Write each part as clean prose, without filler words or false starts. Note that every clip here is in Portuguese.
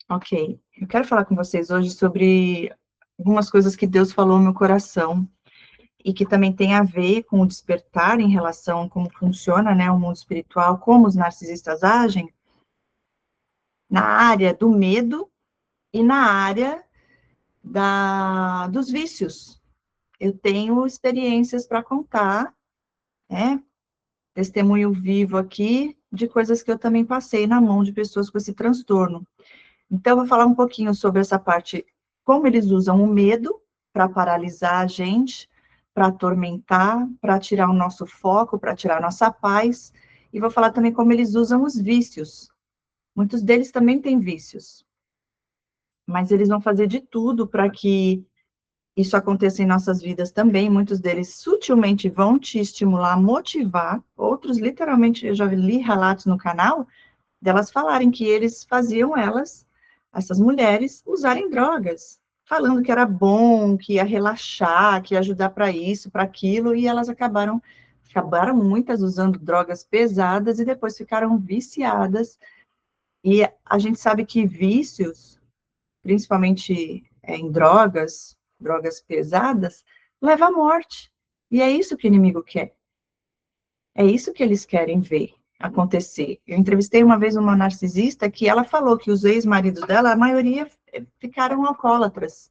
Ok. Eu quero falar com vocês hoje sobre algumas coisas que Deus falou no meu coração e que também tem a ver com o despertar em relação a como funciona, né, o mundo espiritual, como os narcisistas agem na área do medo e na área dos vícios. Eu tenho experiências para contar, né, testemunho vivo aqui de coisas que eu também passei na mão de pessoas com esse transtorno. Então, eu vou falar um pouquinho sobre essa parte, como eles usam o medo para paralisar a gente, para atormentar, para tirar o nosso foco, para tirar a nossa paz. E vou falar também como eles usam os vícios. Muitos deles também têm vícios, mas eles vão fazer de tudo para que isso aconteça em nossas vidas também. Muitos deles sutilmente vão te estimular, motivar. Outros, literalmente, eu já li relatos no canal delas falarem que eles faziam essas mulheres, usarem drogas, falando que era bom, que ia relaxar, que ia ajudar para isso, para aquilo, e elas acabaram muitas usando drogas pesadas e depois ficaram viciadas. E a gente sabe que vícios, principalmente em drogas pesadas, leva à morte. E é isso que o inimigo quer. É isso que eles querem ver acontecer. Eu entrevistei uma vez uma narcisista que ela falou que os ex-maridos dela, a maioria ficaram alcoólatras,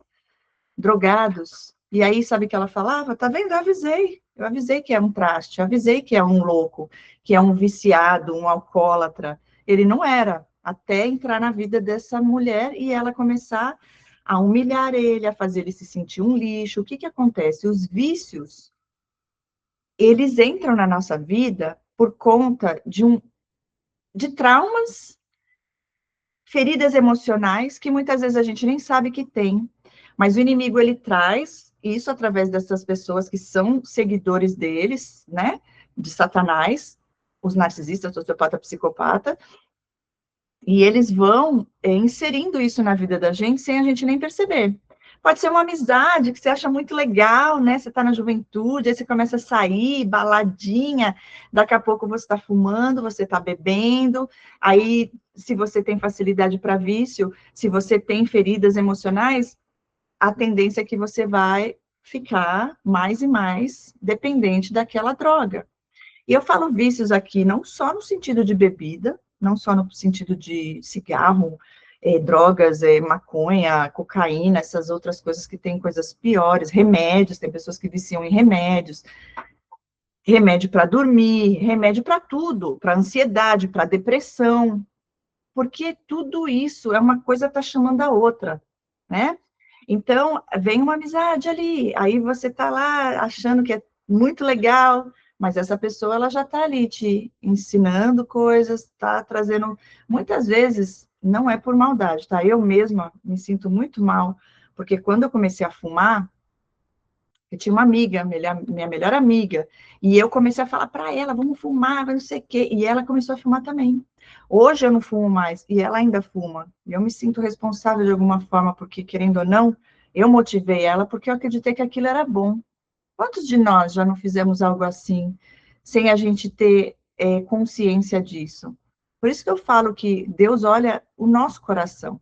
drogados. E aí, sabe o que ela falava? Tá vendo? Eu avisei que é um traste, eu avisei que é um louco, que é um viciado, um alcoólatra. Ele não era, até entrar na vida dessa mulher e ela começar a humilhar ele, a fazer ele se sentir um lixo. O que que acontece? Os vícios, eles entram na nossa vida por conta de traumas, feridas emocionais, que muitas vezes a gente nem sabe que tem, mas o inimigo, ele traz isso através dessas pessoas que são seguidores deles, né, de Satanás, os narcisistas, sociopata, psicopata, e eles vão inserindo isso na vida da gente sem a gente nem perceber. Pode ser uma amizade que você acha muito legal, né? Você está na juventude, aí você começa a sair, baladinha, daqui a pouco você está fumando, você está bebendo, aí, se você tem facilidade para vício, se você tem feridas emocionais, a tendência é que você vai ficar mais e mais dependente daquela droga. E eu falo vícios aqui não só no sentido de bebida, não só no sentido de cigarro, drogas, maconha, cocaína, essas outras coisas que têm coisas piores, remédios, tem pessoas que viciam em remédios, remédio para dormir, remédio para tudo, para ansiedade, para depressão, porque tudo isso é uma coisa está chamando a outra, né? Então, vem uma amizade ali, aí você está lá achando que é muito legal, mas essa pessoa ela já está ali te ensinando coisas, está trazendo. Muitas vezes não é por maldade, tá? Eu mesma me sinto muito mal, porque quando eu comecei a fumar, eu tinha uma amiga, minha melhor amiga, e eu comecei a falar para ela, vamos fumar, não sei o quê, e ela começou a fumar também. Hoje eu não fumo mais, e ela ainda fuma. E eu me sinto responsável de alguma forma, porque, querendo ou não, eu motivei ela, porque eu acreditei que aquilo era bom. Quantos de nós já não fizemos algo assim, sem a gente ter consciência disso? Por isso que eu falo que Deus olha o nosso coração.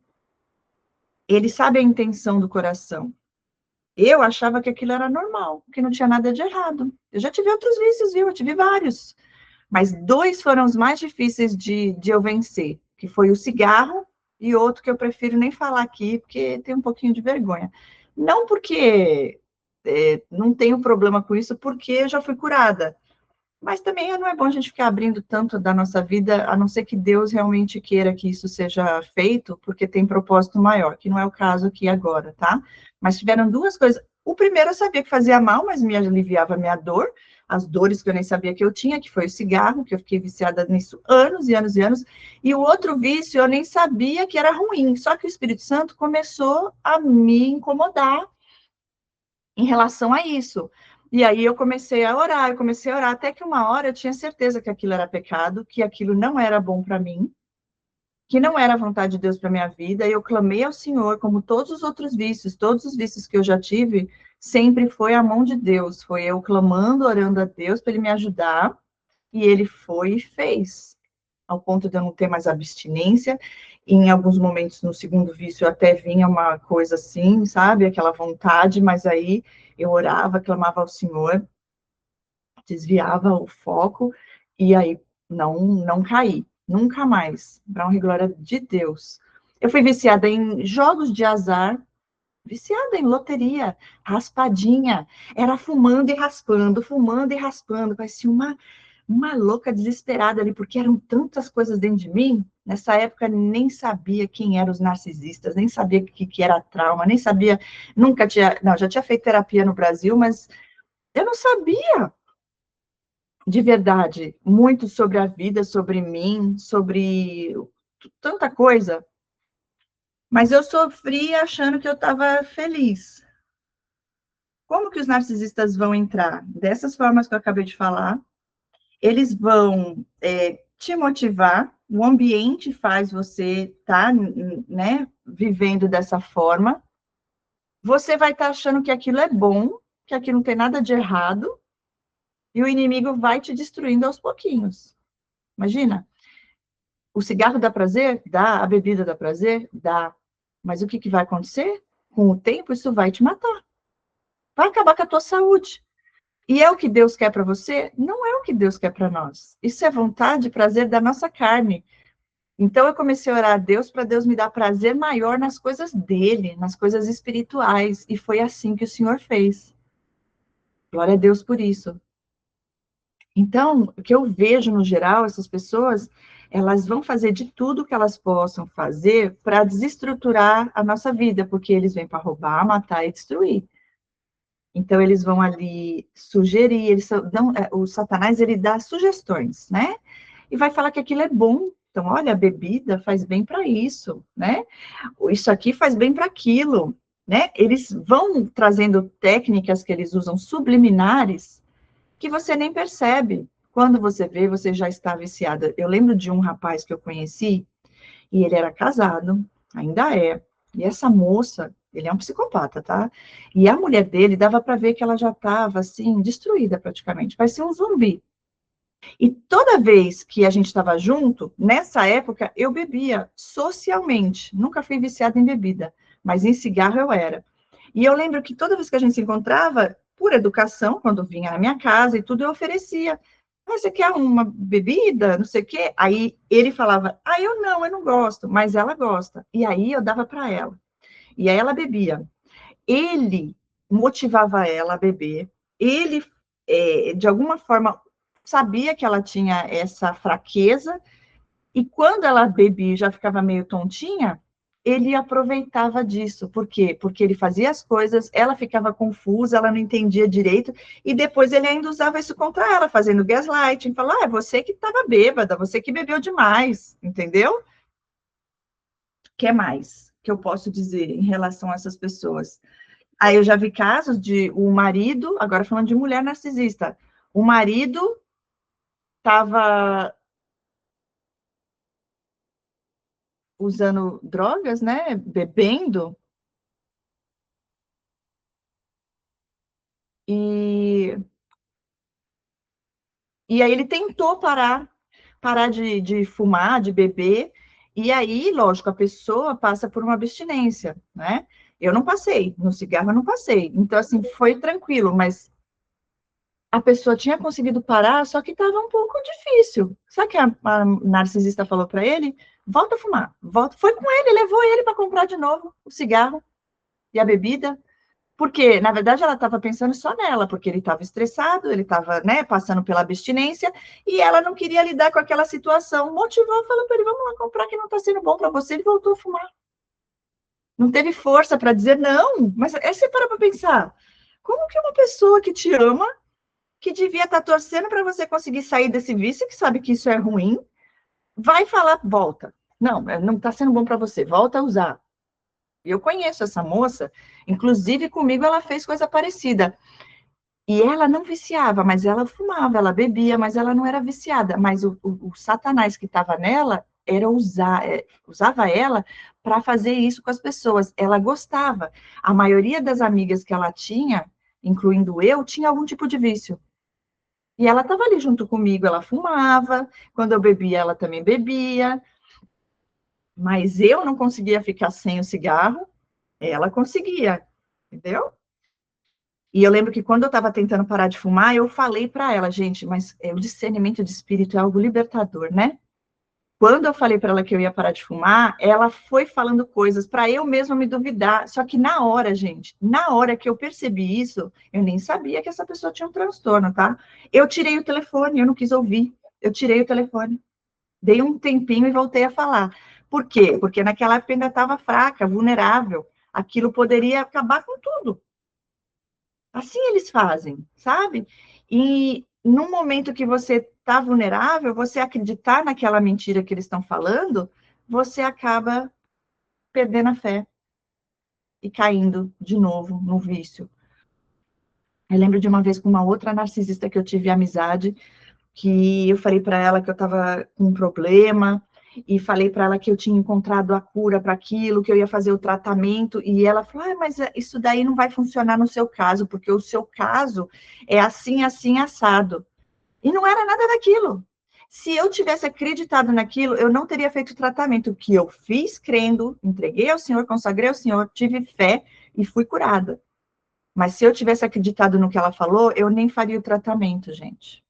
Ele sabe a intenção do coração. Eu achava que aquilo era normal, que não tinha nada de errado. Eu já tive outros vícios, viu? Eu tive vários. Mas dois foram os mais difíceis de eu vencer, que foi o cigarro e outro que eu prefiro nem falar aqui, porque tem um pouquinho de vergonha. Não porque não tenho problema com isso, porque eu já fui curada. Mas também não é bom a gente ficar abrindo tanto da nossa vida, a não ser que Deus realmente queira que isso seja feito, porque tem propósito maior, que não é o caso aqui agora, tá? Mas tiveram duas coisas. O primeiro eu sabia que fazia mal, mas me aliviava a minha dor, as dores que eu nem sabia que eu tinha, que foi o cigarro, que eu fiquei viciada nisso anos e anos e anos. E o outro vício eu nem sabia que era ruim, só que o Espírito Santo começou a me incomodar em relação a isso. E aí eu comecei a orar, até que uma hora eu tinha certeza que aquilo era pecado, que aquilo não era bom para mim, que não era a vontade de Deus para minha vida, e eu clamei ao Senhor, como todos os outros vícios, todos os vícios que eu já tive, sempre foi a mão de Deus, foi eu clamando, orando a Deus para ele me ajudar, e ele foi e fez. ao ponto de eu não ter mais abstinência. E em alguns momentos, no segundo vício, até vinha uma coisa assim, sabe? Aquela vontade, mas aí eu orava, clamava ao Senhor, desviava o foco, e aí não caí, nunca mais, para honra e glória de Deus. Eu fui viciada em jogos de azar, viciada em loteria, raspadinha, era fumando e raspando, parecia uma louca desesperada ali, porque eram tantas coisas dentro de mim. Nessa época, nem sabia quem eram os narcisistas, nem sabia o que era trauma, nem sabia, nunca tinha, não, já tinha feito terapia no Brasil, mas eu não sabia de verdade muito sobre a vida, sobre mim, sobre tanta coisa, mas eu sofri achando que eu estava feliz. Como que os narcisistas vão entrar? Dessas formas que eu acabei de falar, eles vão te motivar, o ambiente faz você estar, né, vivendo dessa forma, você vai estar achando que aquilo é bom, que aquilo não tem nada de errado, e o inimigo vai te destruindo aos pouquinhos. Imagina, o cigarro dá prazer? Dá. A bebida dá prazer? Dá. Mas o que vai acontecer? Com o tempo, isso vai te matar. Vai acabar com a tua saúde. E é o que Deus quer para você? Não é o que Deus quer para nós. Isso é vontade e prazer da nossa carne. Então, eu comecei a orar a Deus para Deus me dar prazer maior nas coisas dele, nas coisas espirituais. E foi assim que o Senhor fez. Glória a Deus por isso. Então, o que eu vejo no geral, essas pessoas, elas vão fazer de tudo que elas possam fazer para desestruturar a nossa vida, porque eles vêm para roubar, matar e destruir. Então, eles vão ali sugerir, o Satanás, ele dá sugestões, né? E vai falar que aquilo é bom. Então, olha, a bebida faz bem para isso, né? Isso aqui faz bem para aquilo, né? Eles vão trazendo técnicas que eles usam subliminares que você nem percebe. Quando você vê, você já está viciada. Eu lembro de um rapaz que eu conheci, e ele era casado, ainda é. E essa moça, ele é um psicopata, tá? E a mulher dele, dava para ver que ela já estava, assim, destruída praticamente, parecia um zumbi. E toda vez que a gente estava junto, nessa época, eu bebia socialmente. Nunca fui viciada em bebida, mas em cigarro eu era. E eu lembro que toda vez que a gente se encontrava, por educação, quando vinha na minha casa e tudo, eu oferecia. Ah, você quer uma bebida? Não sei o quê. Aí ele falava, eu não gosto, mas ela gosta. E aí eu dava para ela. E aí ela bebia. Ele motivava ela a beber, ele, de alguma forma, sabia que ela tinha essa fraqueza, e quando ela bebia e já ficava meio tontinha, ele aproveitava disso. Por quê? Porque ele fazia as coisas, ela ficava confusa, ela não entendia direito, e depois ele ainda usava isso contra ela, fazendo gaslighting, falando, é você que estava bêbada, você que bebeu demais, entendeu? O que mais que eu posso dizer em relação a essas pessoas? Aí eu já vi casos de o marido, agora falando de mulher narcisista, o marido estava usando drogas, né, bebendo, e, e aí ele tentou parar de fumar, de beber, e aí, lógico, a pessoa passa por uma abstinência, né? Eu não passei, no cigarro eu não passei, então, assim, foi tranquilo, mas a pessoa tinha conseguido parar, só que estava um pouco difícil. Sabe o que a narcisista falou para ele? Volta a fumar, volta. Foi com ele, levou ele para comprar de novo o cigarro e a bebida, porque, na verdade, ela estava pensando só nela, porque ele estava estressado, ele estava, né, passando pela abstinência, e ela não queria lidar com aquela situação. Motivou, falando para ele, vamos lá comprar que não está sendo bom para você, ele voltou a fumar. Não teve força para dizer não, mas aí você para pensar, como que uma pessoa que te ama que devia estar torcendo para você conseguir sair desse vício, que sabe que isso é ruim, vai falar, volta. Não está sendo bom para você, volta a usar. Eu conheço essa moça, inclusive comigo ela fez coisa parecida. E ela não viciava, mas ela fumava, ela bebia, mas ela não era viciada. Mas o Satanás que estava nela era usava ela para fazer isso com as pessoas. Ela gostava. A maioria das amigas que ela tinha, incluindo eu, tinha algum tipo de vício. E ela estava ali junto comigo, ela fumava, quando eu bebia, ela também bebia, mas eu não conseguia ficar sem o cigarro, ela conseguia, entendeu? E eu lembro que quando eu estava tentando parar de fumar, eu falei para ela, gente, mas o discernimento de espírito é algo libertador, né? Quando eu falei para ela que eu ia parar de fumar, ela foi falando coisas para eu mesma me duvidar. Só que na hora, gente, na hora que eu percebi isso, eu nem sabia que essa pessoa tinha um transtorno, tá? Eu tirei o telefone, eu não quis ouvir. Eu tirei o telefone, dei um tempinho e voltei a falar. Por quê? Porque naquela época eu ainda estava fraca, vulnerável. Aquilo poderia acabar com tudo. Assim eles fazem, sabe? E no momento que você está vulnerável, você acreditar naquela mentira que eles estão falando, você acaba perdendo a fé e caindo de novo no vício. Eu lembro de uma vez com uma outra narcisista que eu tive amizade, que eu falei para ela que eu estava com um problema, e falei para ela que eu tinha encontrado a cura para aquilo, que eu ia fazer o tratamento, e ela falou, mas isso daí não vai funcionar no seu caso, porque o seu caso é assim, assim, assado. E não era nada daquilo. Se eu tivesse acreditado naquilo, eu não teria feito o tratamento que eu fiz crendo, entreguei ao Senhor, consagrei ao Senhor, tive fé e fui curada. Mas se eu tivesse acreditado no que ela falou, eu nem faria o tratamento, gente.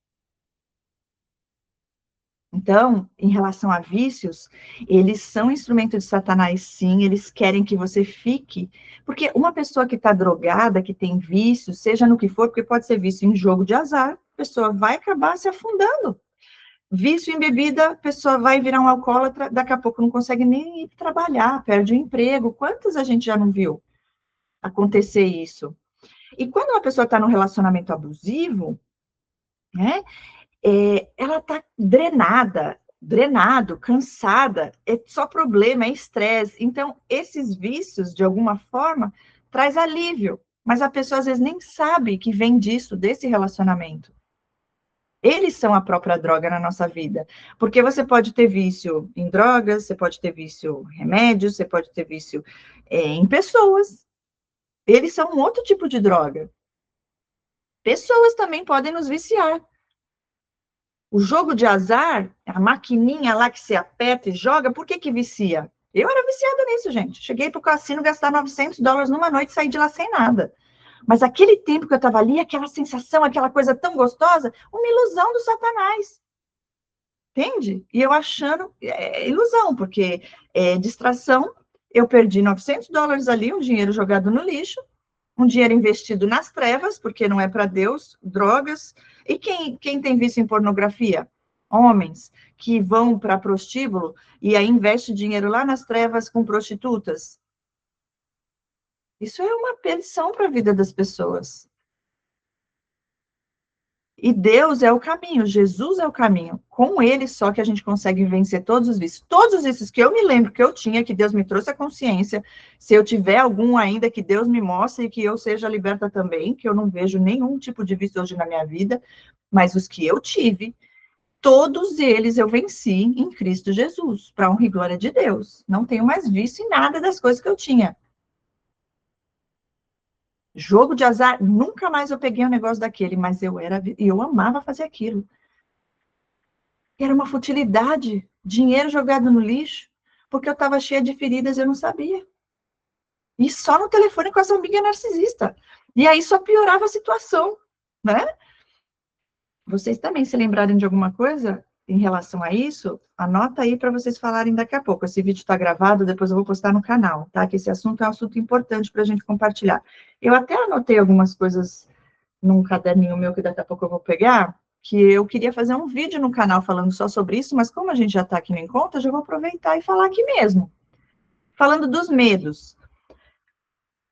Então, em relação a vícios, eles são instrumento de Satanás, sim, eles querem que você fique. Porque uma pessoa que está drogada, que tem vício, seja no que for, porque pode ser vício em jogo de azar, a pessoa vai acabar se afundando. Vício em bebida, a pessoa vai virar um alcoólatra, daqui a pouco não consegue nem ir trabalhar, perde o emprego. Quantos a gente já não viu acontecer isso? E quando uma pessoa está num relacionamento abusivo, né? Ela está drenado, cansada, é só problema, é estresse. Então, esses vícios, de alguma forma, traz alívio, mas a pessoa às vezes nem sabe que vem disso, desse relacionamento. Eles são a própria droga na nossa vida, porque você pode ter vício em drogas, você pode ter vício em remédios, você pode ter vício em pessoas. Eles são um outro tipo de droga. Pessoas também podem nos viciar. O jogo de azar, a maquininha lá que se aperta e joga, por que que vicia? Eu era viciada nisso, gente. Cheguei para o cassino gastar US$ 900 numa noite e saí de lá sem nada. Mas aquele tempo que eu estava ali, aquela sensação, aquela coisa tão gostosa, uma ilusão do Satanás. Entende? E eu achando ilusão, porque distração, eu perdi US$ 900 ali, um dinheiro jogado no lixo, um dinheiro investido nas trevas, porque não é para Deus, drogas. E quem tem vício em pornografia? Homens que vão para prostíbulo e aí investe dinheiro lá nas trevas com prostitutas. Isso é uma perdição para a vida das pessoas. E Deus é o caminho, Jesus é o caminho. Com ele só que a gente consegue vencer todos os vícios. Todos esses que eu me lembro que eu tinha, que Deus me trouxe a consciência, se eu tiver algum ainda, que Deus me mostre e que eu seja liberta também, que eu não vejo nenhum tipo de vício hoje na minha vida, mas os que eu tive, todos eles eu venci em Cristo Jesus, para honra e glória de Deus. Não tenho mais vício em nada das coisas que eu tinha. Jogo de azar, nunca mais eu peguei um negócio daquele, mas eu amava fazer aquilo. Era uma futilidade, dinheiro jogado no lixo, porque eu estava cheia de feridas e eu não sabia. E só no telefone com essa amiga narcisista. E aí só piorava a situação, né? Vocês também se lembrarem de alguma coisa em relação a isso, anota aí para vocês falarem daqui a pouco. Esse vídeo está gravado, depois eu vou postar no canal, tá? Que esse assunto é um assunto importante para a gente compartilhar. Eu até anotei algumas coisas num caderninho meu que daqui a pouco eu vou pegar, que eu queria fazer um vídeo no canal falando só sobre isso, mas como a gente já está aqui no encontro, eu já vou aproveitar e falar aqui mesmo. Falando dos medos.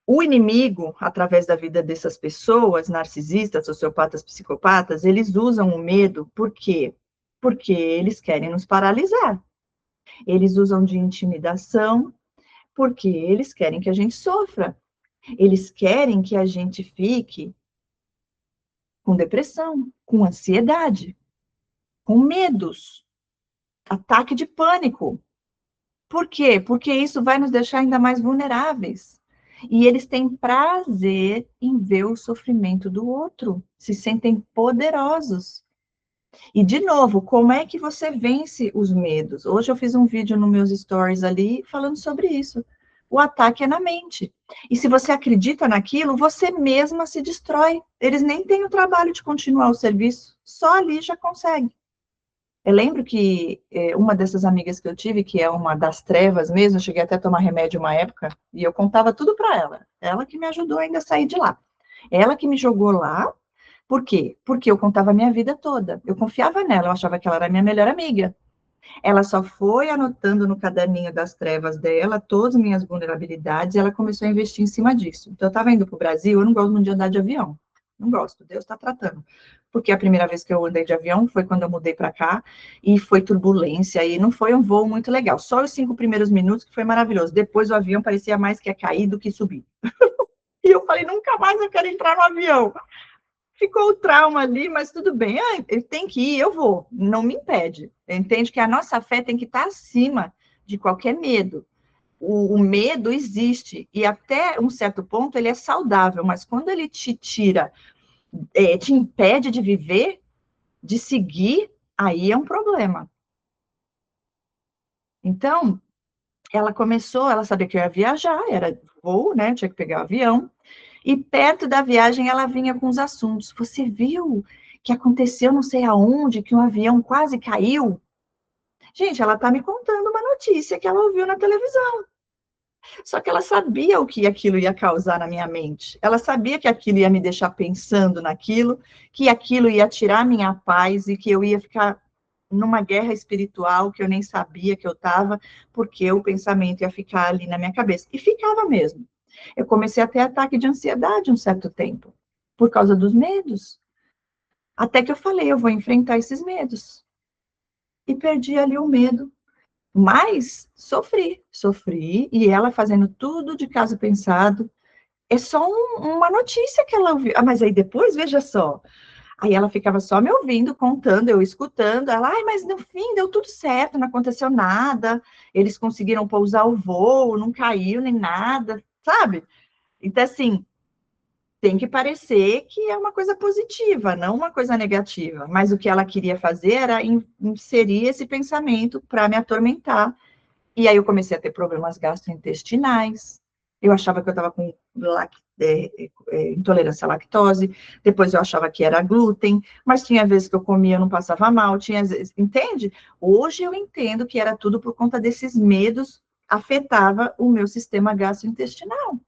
O inimigo, através da vida dessas pessoas, narcisistas, sociopatas, psicopatas, eles usam o medo, por quê? Porque eles querem nos paralisar. Eles usam de intimidação, porque eles querem que a gente sofra. Eles querem que a gente fique com depressão, com ansiedade, com medos, ataque de pânico. Por quê? Porque isso vai nos deixar ainda mais vulneráveis. E eles têm prazer em ver o sofrimento do outro, se sentem poderosos. E, de novo, como é que você vence os medos? Hoje eu fiz um vídeo nos meus stories ali falando sobre isso. O ataque é na mente. E se você acredita naquilo, você mesma se destrói. Eles nem têm o trabalho de continuar o serviço, só ali já consegue. Eu lembro que uma dessas amigas que eu tive, que é uma das trevas mesmo, eu cheguei até a tomar remédio uma época, e eu contava tudo para ela. Ela que me ajudou ainda a sair de lá. Ela que me jogou lá. Por quê? Porque eu contava a minha vida toda. Eu confiava nela, eu achava que ela era a minha melhor amiga. Ela só foi anotando no caderninho das trevas dela todas as minhas vulnerabilidades e ela começou a investir em cima disso. Então, eu estava indo para o Brasil, eu não gosto muito de andar de avião. Não gosto, Deus está tratando. Porque a primeira vez que eu andei de avião foi quando eu mudei para cá e foi turbulência e não foi um voo muito legal. Só os 5 primeiros minutos que foi maravilhoso. Depois o avião parecia mais que ia cair do que subir. E eu falei, nunca mais eu quero entrar no avião. Ficou o trauma ali, mas tudo bem. Ah, ele tem que ir, eu vou. Não me impede. Entende que a nossa fé tem que estar acima de qualquer medo. O medo existe e até um certo ponto ele é saudável, mas quando ele te tira, te impede de viver, de seguir, aí é um problema. Então, ela começou, ela sabia que eu ia viajar, era voo, né? Tinha que pegar o avião. E perto da viagem ela vinha com os assuntos. Você viu que aconteceu não sei aonde, que um avião quase caiu? Gente, ela está me contando uma notícia que ela ouviu na televisão. Só que ela sabia o que aquilo ia causar na minha mente. Ela sabia que aquilo ia me deixar pensando naquilo, que aquilo ia tirar minha paz e que eu ia ficar numa guerra espiritual que eu nem sabia que eu estava, porque o pensamento ia ficar ali na minha cabeça. E ficava mesmo. Eu comecei a ter ataque de ansiedade um certo tempo, por causa dos medos. Até que eu falei, eu vou enfrentar esses medos. E perdi ali o medo. Mas sofri, e ela fazendo tudo de caso pensado. É só uma notícia que ela ouviu. Ah, mas aí depois, veja só. Aí ela ficava só me ouvindo, contando, eu escutando. Ela, ai, mas no fim deu tudo certo, não aconteceu nada. Eles conseguiram pousar o voo, não caiu nem nada, sabe? Então, assim, tem que parecer que é uma coisa positiva, não uma coisa negativa. Mas o que ela queria fazer era inserir esse pensamento para me atormentar. E aí eu comecei a ter problemas gastrointestinais. Eu achava que eu estava com intolerância à lactose. Depois eu achava que era glúten. Mas tinha vezes que eu comia e não passava mal. Tinha vezes, entende? Hoje eu entendo que era tudo por conta desses medos, afetava o meu sistema gastrointestinal.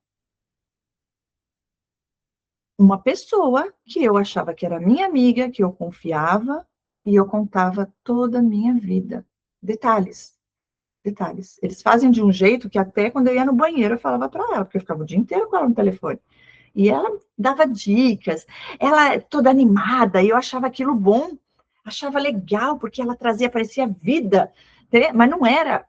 Uma pessoa que eu achava que era minha amiga, que eu confiava, e eu contava toda a minha vida. Detalhes, detalhes. Eles fazem de um jeito que até quando eu ia no banheiro eu falava para ela, porque eu ficava o dia inteiro com ela no telefone. E ela dava dicas, ela toda animada, e eu achava aquilo bom, achava legal, porque ela trazia, parecia vida, mas não era.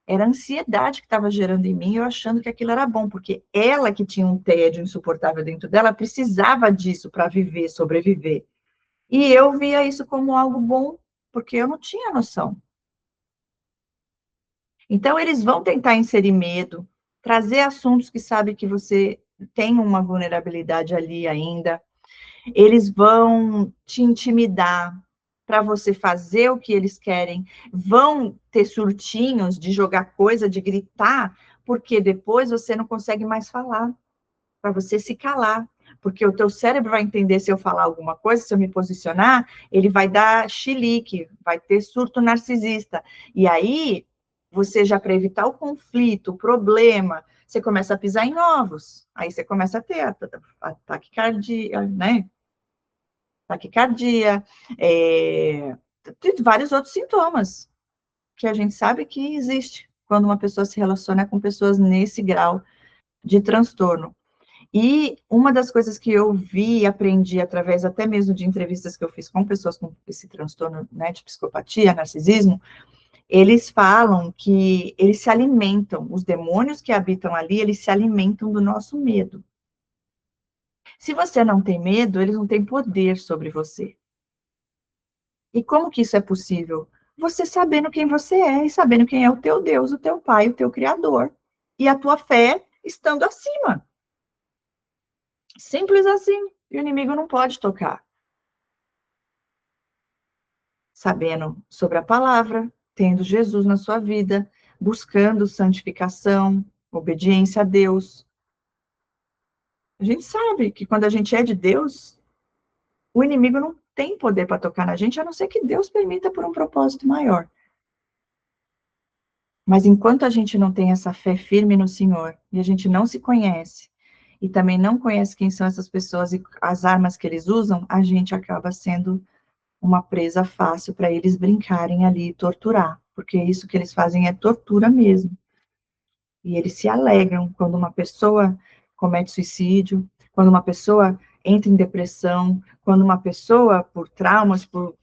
Era a ansiedade que estava gerando em mim, eu achando que aquilo era bom, porque ela que tinha um tédio insuportável dentro dela, precisava disso para viver, sobreviver. E eu via isso como algo bom, porque eu não tinha noção. Então, eles vão tentar inserir medo, trazer assuntos que sabe que você tem uma vulnerabilidade ali ainda. Eles vão te intimidar para você fazer o que eles querem. Vão ter surtinhos de jogar coisa, de gritar, porque depois você não consegue mais falar, para você se calar. Porque o teu cérebro vai entender se eu falar alguma coisa, se eu me posicionar, ele vai dar chilique, vai ter surto narcisista. E aí, você já para evitar o conflito, o problema, você começa a pisar em ovos. Aí você começa a ter ataque cardíaco, né? Taquicardia, vários outros sintomas que a gente sabe que existe quando uma pessoa se relaciona com pessoas nesse grau de transtorno. E uma das coisas que eu vi e aprendi através até mesmo de entrevistas que eu fiz com pessoas com esse transtorno, né, de psicopatia, narcisismo, eles falam que eles se alimentam, os demônios que habitam ali, eles se alimentam do nosso medo. Se você não tem medo, eles não têm poder sobre você. E como que isso é possível? Você sabendo quem você é e sabendo quem é o teu Deus, o teu Pai, o teu Criador. E a tua fé estando acima. Simples assim. E o inimigo não pode tocar. Sabendo sobre a palavra, tendo Jesus na sua vida, buscando santificação, obediência a Deus. A gente sabe que quando a gente é de Deus, o inimigo não tem poder para tocar na gente, a não ser que Deus permita por um propósito maior. Mas enquanto a gente não tem essa fé firme no Senhor, e a gente não se conhece, e também não conhece quem são essas pessoas e as armas que eles usam, a gente acaba sendo uma presa fácil para eles brincarem ali e torturar, porque isso que eles fazem é tortura mesmo. E eles se alegram quando uma pessoa comete suicídio, quando uma pessoa entra em depressão, quando uma pessoa, por traumas, por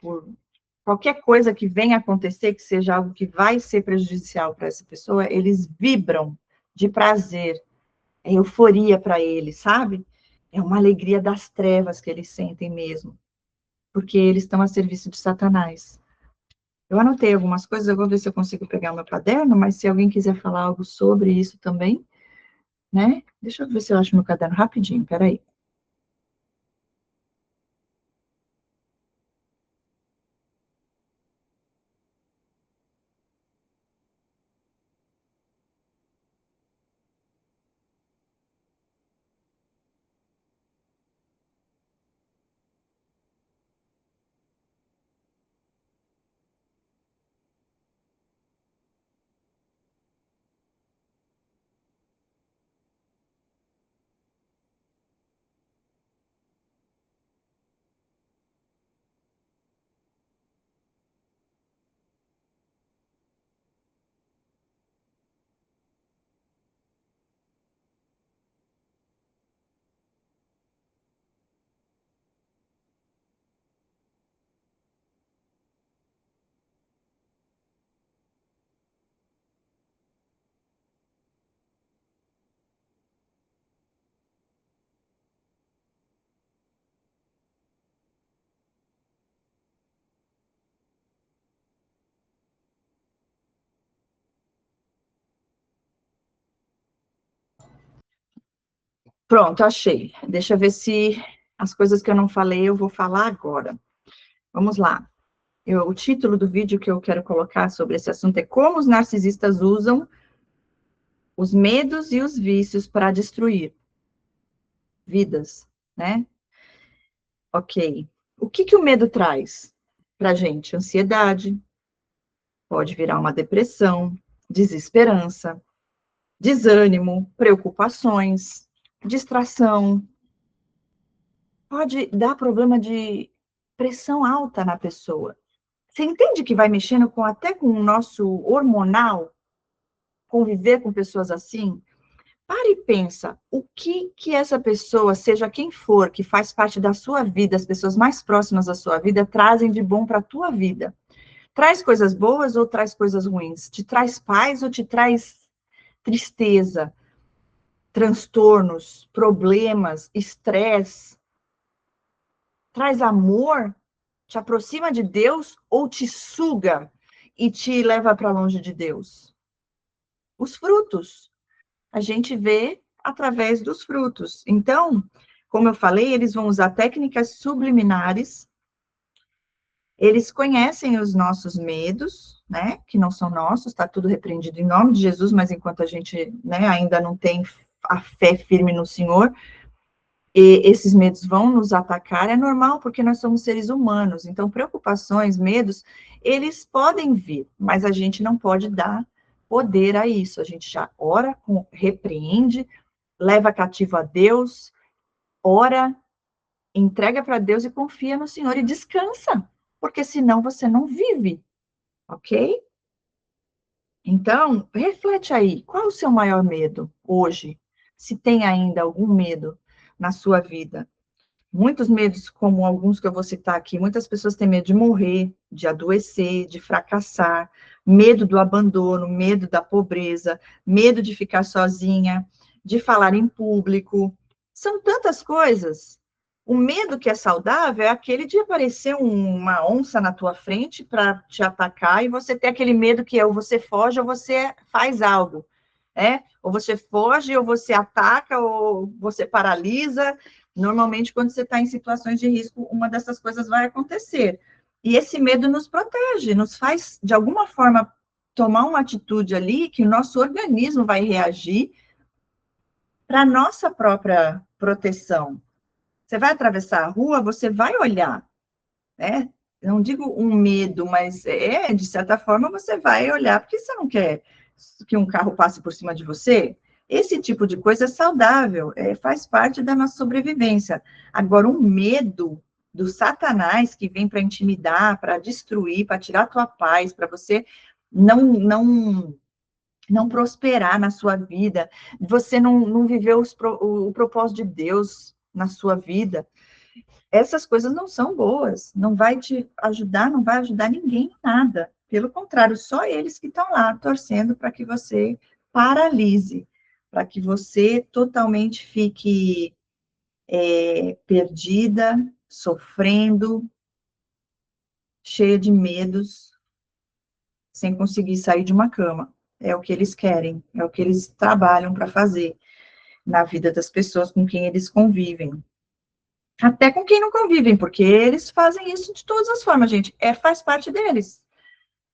qualquer coisa que venha acontecer, que seja algo que vai ser prejudicial para essa pessoa, eles vibram de prazer, é euforia para eles, sabe? É uma alegria das trevas que eles sentem mesmo, porque eles estão a serviço de Satanás. Eu anotei algumas coisas, eu vou ver se eu consigo pegar o meu caderno, mas se alguém quiser falar algo sobre isso também, né? Deixa eu ver se eu acho meu caderno rapidinho, peraí. Pronto, achei. Deixa eu ver se as coisas que eu não falei eu vou falar agora. Vamos lá. O título do vídeo que eu quero colocar sobre esse assunto é Como os narcisistas usam os medos e os vícios para destruir vidas, né? Ok. O que que o medo traz para gente? Ansiedade, pode virar uma depressão, desesperança, desânimo, preocupações, distração, pode dar problema de pressão alta na pessoa. Você entende que vai mexendo com até com o nosso hormonal, conviver com pessoas assim? Para e pensa, o que essa pessoa, seja quem for, que faz parte da sua vida, as pessoas mais próximas da sua vida, trazem de bom para a tua vida? Traz coisas boas ou traz coisas ruins? Te traz paz ou te traz tristeza, transtornos, problemas, estresse? Traz amor? Te aproxima de Deus ou te suga e te leva para longe de Deus? Os frutos. A gente vê através dos frutos. Então, como eu falei, eles vão usar técnicas subliminares, eles conhecem os nossos medos, né, que não são nossos, está tudo repreendido em nome de Jesus, mas enquanto a gente, né, ainda não tem a fé firme no Senhor, e esses medos vão nos atacar, é normal, porque nós somos seres humanos, então preocupações, medos, eles podem vir, mas a gente não pode dar poder a isso, a gente já ora, repreende, leva cativo a Deus, ora, entrega para Deus e confia no Senhor e descansa, porque senão você não vive, ok? Então, reflete aí, qual é o seu maior medo hoje? Se tem ainda algum medo na sua vida. Muitos medos, como alguns que eu vou citar aqui, muitas pessoas têm medo de morrer, de adoecer, de fracassar, medo do abandono, medo da pobreza, medo de ficar sozinha, de falar em público. São tantas coisas. O medo que é saudável é aquele de aparecer uma onça na tua frente para te atacar e você ter aquele medo que é ou você foge ou você faz algo. Ou você foge, ou você ataca, ou você paralisa. Normalmente, quando você está em situações de risco, uma dessas coisas vai acontecer. E esse medo nos protege, nos faz, de alguma forma, tomar uma atitude ali que o nosso organismo vai reagir para a nossa própria proteção. Você vai atravessar a rua, você vai olhar, né? Não digo um medo, mas de certa forma, você vai olhar, porque você não quer que um carro passe por cima de você. Esse tipo de coisa é saudável, faz parte da nossa sobrevivência. Agora, um medo do Satanás que vem para intimidar, para destruir, para tirar a tua paz, para você não prosperar na sua vida, você não viver o propósito de Deus na sua vida, essas coisas não são boas, não vai te ajudar, não vai ajudar ninguém em nada. Pelo contrário, só eles que estão lá torcendo para que você paralise, para que você totalmente fique perdida, sofrendo, cheia de medos, sem conseguir sair de uma cama. É o que eles querem, é o que eles trabalham para fazer na vida das pessoas com quem eles convivem. Até com quem não convivem, porque eles fazem isso de todas as formas, gente. Faz parte deles.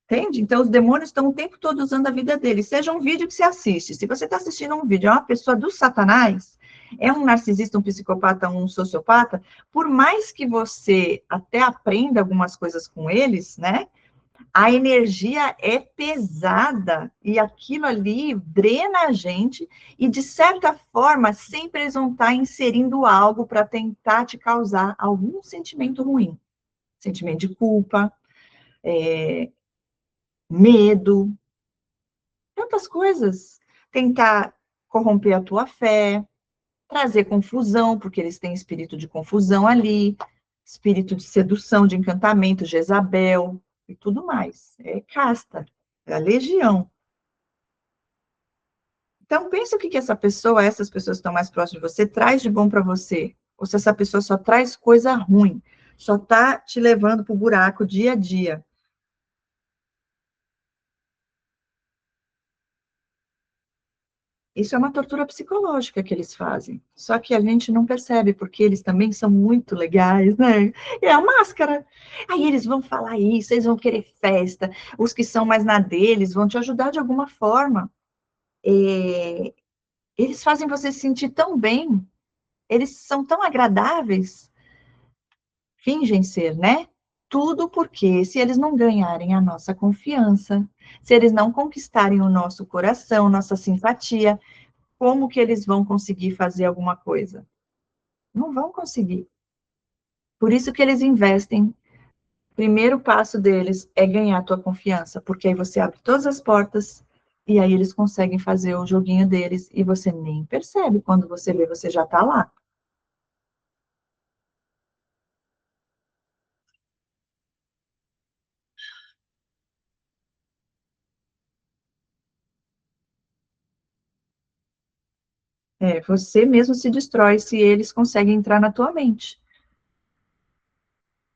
Entende? Então, os demônios estão o tempo todo usando a vida deles. Seja um vídeo que você assiste. Se você está assistindo um vídeo, é uma pessoa do Satanás, é um narcisista, um psicopata, um sociopata, por mais que você até aprenda algumas coisas com eles, né? A energia é pesada e aquilo ali drena a gente e, de certa forma, sempre eles vão estar inserindo algo para tentar te causar algum sentimento ruim. Sentimento de culpa, medo, tantas coisas. Tentar corromper a tua fé, trazer confusão, porque eles têm espírito de confusão ali, espírito de sedução, de encantamento, Jezabel e tudo mais. É casta, é a legião. Então, pensa o que essa pessoa, essas pessoas que estão mais próximas de você, traz de bom para você. Ou se essa pessoa só traz coisa ruim, só está te levando para o buraco dia a dia. Isso é uma tortura psicológica que eles fazem. Só que a gente não percebe, porque eles também são muito legais, né? É a máscara. Aí eles vão falar isso, eles vão querer festa. Os que são mais na deles vão te ajudar de alguma forma. Eles fazem você se sentir tão bem. Eles são tão agradáveis. Fingem ser, né? Tudo porque, se eles não ganharem a nossa confiança, se eles não conquistarem o nosso coração, nossa simpatia, como que eles vão conseguir fazer alguma coisa? Não vão conseguir. Por isso que eles investem. O primeiro passo deles é ganhar a tua confiança, porque aí você abre todas as portas e aí eles conseguem fazer o joguinho deles e você nem percebe. Quando você vê, você já está lá. Você mesmo se destrói se eles conseguem entrar na tua mente.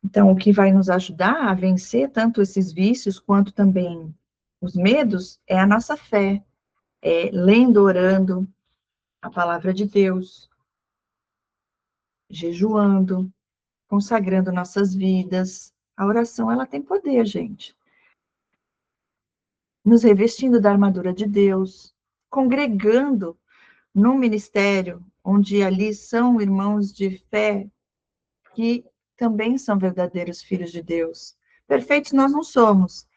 Então, o que vai nos ajudar a vencer tanto esses vícios quanto também os medos é a nossa fé, lendo, orando a palavra de Deus, jejuando, consagrando nossas vidas. A oração, ela tem poder, gente. Nos revestindo da armadura de Deus, congregando num ministério onde ali são irmãos de fé que também são verdadeiros filhos de Deus. Perfeitos nós não somos,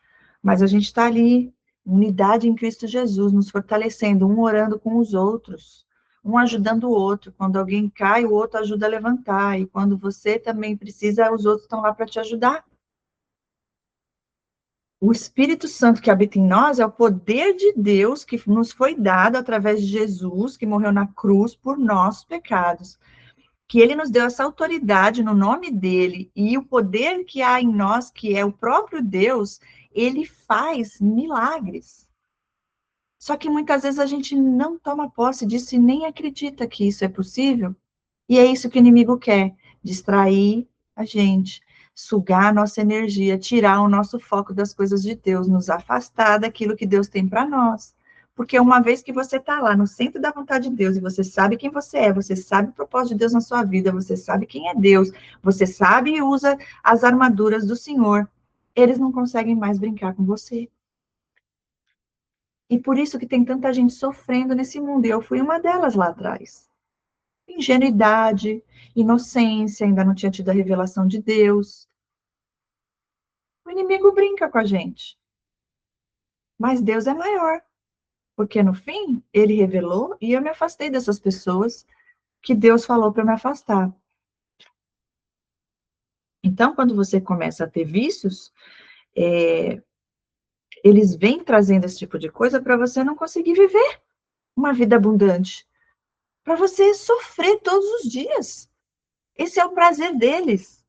mas a gente está ali, unidade em Cristo Jesus, nos fortalecendo, um orando com os outros, um ajudando o outro. Quando alguém cai, o outro ajuda a levantar. E quando você também precisa, os outros estão lá para te ajudar. O Espírito Santo que habita em nós é o poder de Deus que nos foi dado através de Jesus, que morreu na cruz por nossos pecados. Que ele nos deu essa autoridade no nome dele e o poder que há em nós, que é o próprio Deus, ele faz milagres. Só que muitas vezes a gente não toma posse disso e nem acredita que isso é possível. E é isso que o inimigo quer: distrair a gente, sugar a nossa energia, tirar o nosso foco das coisas de Deus, nos afastar daquilo que Deus tem para nós. Porque uma vez que você está lá no centro da vontade de Deus, e você sabe quem você é, você sabe o propósito de Deus na sua vida, você sabe quem é Deus, você sabe e usa as armaduras do Senhor, eles não conseguem mais brincar com você. E por isso que tem tanta gente sofrendo nesse mundo, e eu fui uma delas lá atrás. Ingenuidade, inocência, ainda não tinha tido a revelação de Deus. O inimigo brinca com a gente, mas Deus é maior, porque no fim, ele revelou e eu me afastei dessas pessoas que Deus falou para me afastar. Então, quando você começa a ter vícios, eles vêm trazendo esse tipo de coisa para você não conseguir viver uma vida abundante, para você sofrer todos os dias. Esse é o prazer deles.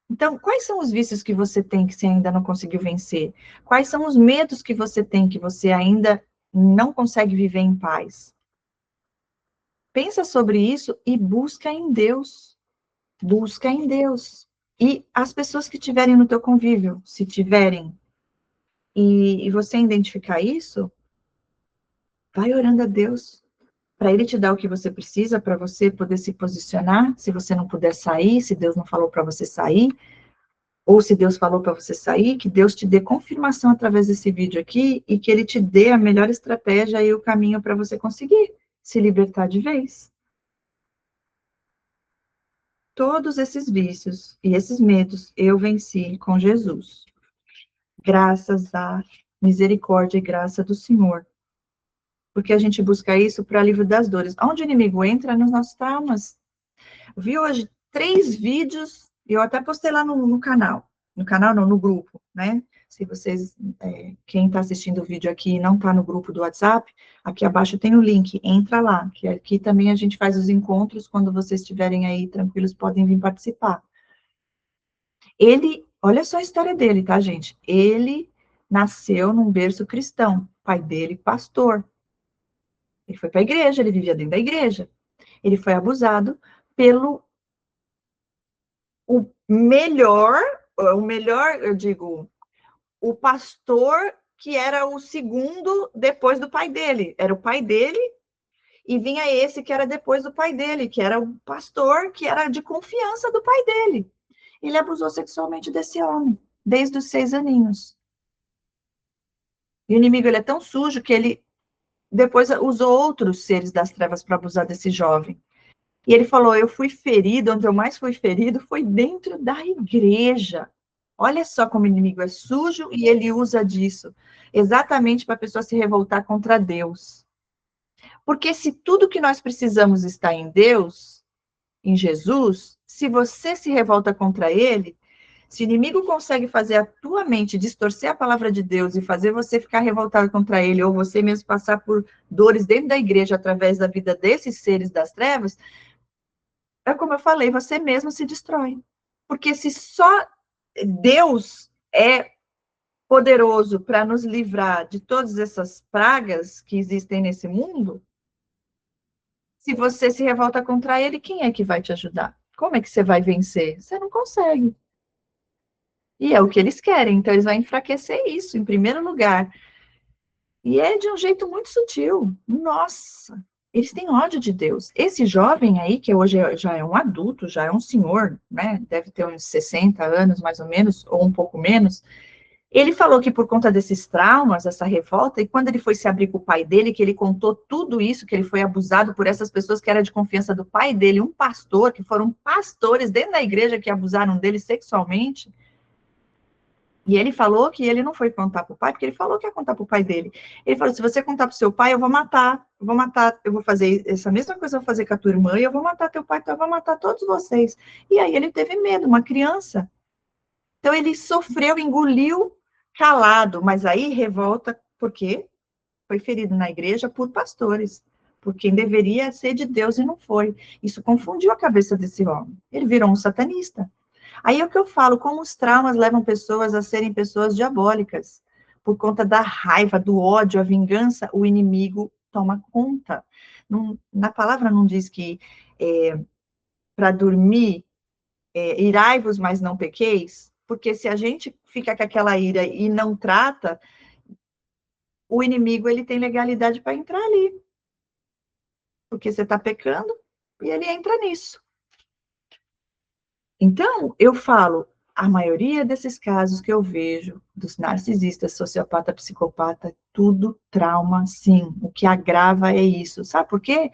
Então, quais são os vícios que você tem que você ainda não conseguiu vencer? Quais são os medos que você tem que você ainda não consegue viver em paz? Pensa sobre isso e busca em Deus. Busca em Deus. E as pessoas que tiverem no teu convívio, se tiverem, e você identificar isso, vai orando a Deus, para Ele te dar o que você precisa, para você poder se posicionar, se você não puder sair, se Deus não falou para você sair, ou se Deus falou para você sair, que Deus te dê confirmação através desse vídeo aqui, e que Ele te dê a melhor estratégia e o caminho para você conseguir se libertar de vez. Todos esses vícios e esses medos eu venci com Jesus. Graças à misericórdia e graça do Senhor. Porque a gente busca isso para alívio das dores. Onde o inimigo entra nos nossos traumas. Vi hoje 3 vídeos, eu até postei lá no canal. No canal não, no grupo, né? Se vocês, quem está assistindo o vídeo aqui e não está no grupo do WhatsApp, aqui abaixo tem o link, entra lá, que aqui também a gente faz os encontros, quando vocês estiverem aí tranquilos, podem vir participar. Ele, olha só a história dele, tá, gente? Ele nasceu num berço cristão, pai dele, pastor. Ele foi para a igreja, ele vivia dentro da igreja. Ele foi abusado pelo o melhor, eu digo, o pastor que era o segundo depois do pai dele. Era o pai dele e vinha esse que era depois do pai dele, que era o pastor que era de confiança do pai dele. Ele abusou sexualmente desse homem, desde os 6 aninhos. E o inimigo, ele é tão sujo que ele depois usou outros seres das trevas para abusar desse jovem. E ele falou, eu fui ferido, onde eu mais fui ferido foi dentro da igreja. Olha só como o inimigo é sujo e ele usa disso, exatamente para a pessoa se revoltar contra Deus. Porque se tudo que nós precisamos está em Deus, em Jesus, se você se revolta contra ele, se o inimigo consegue fazer a tua mente distorcer a palavra de Deus e fazer você ficar revoltado contra ele, ou você mesmo passar por dores dentro da igreja através da vida desses seres das trevas, é como eu falei, você mesmo se destrói. Porque se só Deus é poderoso para nos livrar de todas essas pragas que existem nesse mundo, se você se revolta contra ele, quem é que vai te ajudar? Como é que você vai vencer? Você não consegue. E é o que eles querem, então eles vão enfraquecer isso, em primeiro lugar. E é de um jeito muito sutil. Nossa, eles têm ódio de Deus. Esse jovem aí, que hoje já é um adulto, já é um senhor, né? Deve ter uns 60 anos, mais ou menos, ou um pouco menos. Ele falou que por conta desses traumas, essa revolta, e quando ele foi se abrir com o pai dele, que ele contou tudo isso, que ele foi abusado por essas pessoas que era de confiança do pai dele, um pastor, que foram pastores dentro da igreja que abusaram dele sexualmente. E ele falou que ele não foi contar para o pai, porque ele falou que ia contar para o pai dele. Ele falou: se você contar para o seu pai, eu vou matar, eu vou fazer essa mesma coisa, eu vou fazer com a tua irmã, e eu vou matar teu pai, então eu vou matar todos vocês. E aí ele teve medo, uma criança. Então ele sofreu, engoliu calado, mas aí revolta, por quê? Foi ferido na igreja por pastores, por quem deveria ser de Deus e não foi. Isso confundiu a cabeça desse homem. Ele virou um satanista. Aí é o que eu falo, como os traumas levam pessoas a serem pessoas diabólicas. Por conta da raiva, do ódio, a vingança, o inimigo toma conta. Não, na palavra não diz que para dormir, irai-vos, mas não pequeis, porque se a gente fica com aquela ira e não trata, o inimigo, ele tem legalidade para entrar ali. Porque você está pecando e ele entra nisso. Então, eu falo, a maioria desses casos que eu vejo, dos narcisistas, sociopata, psicopata, tudo trauma, sim. O que agrava é isso. Sabe por quê?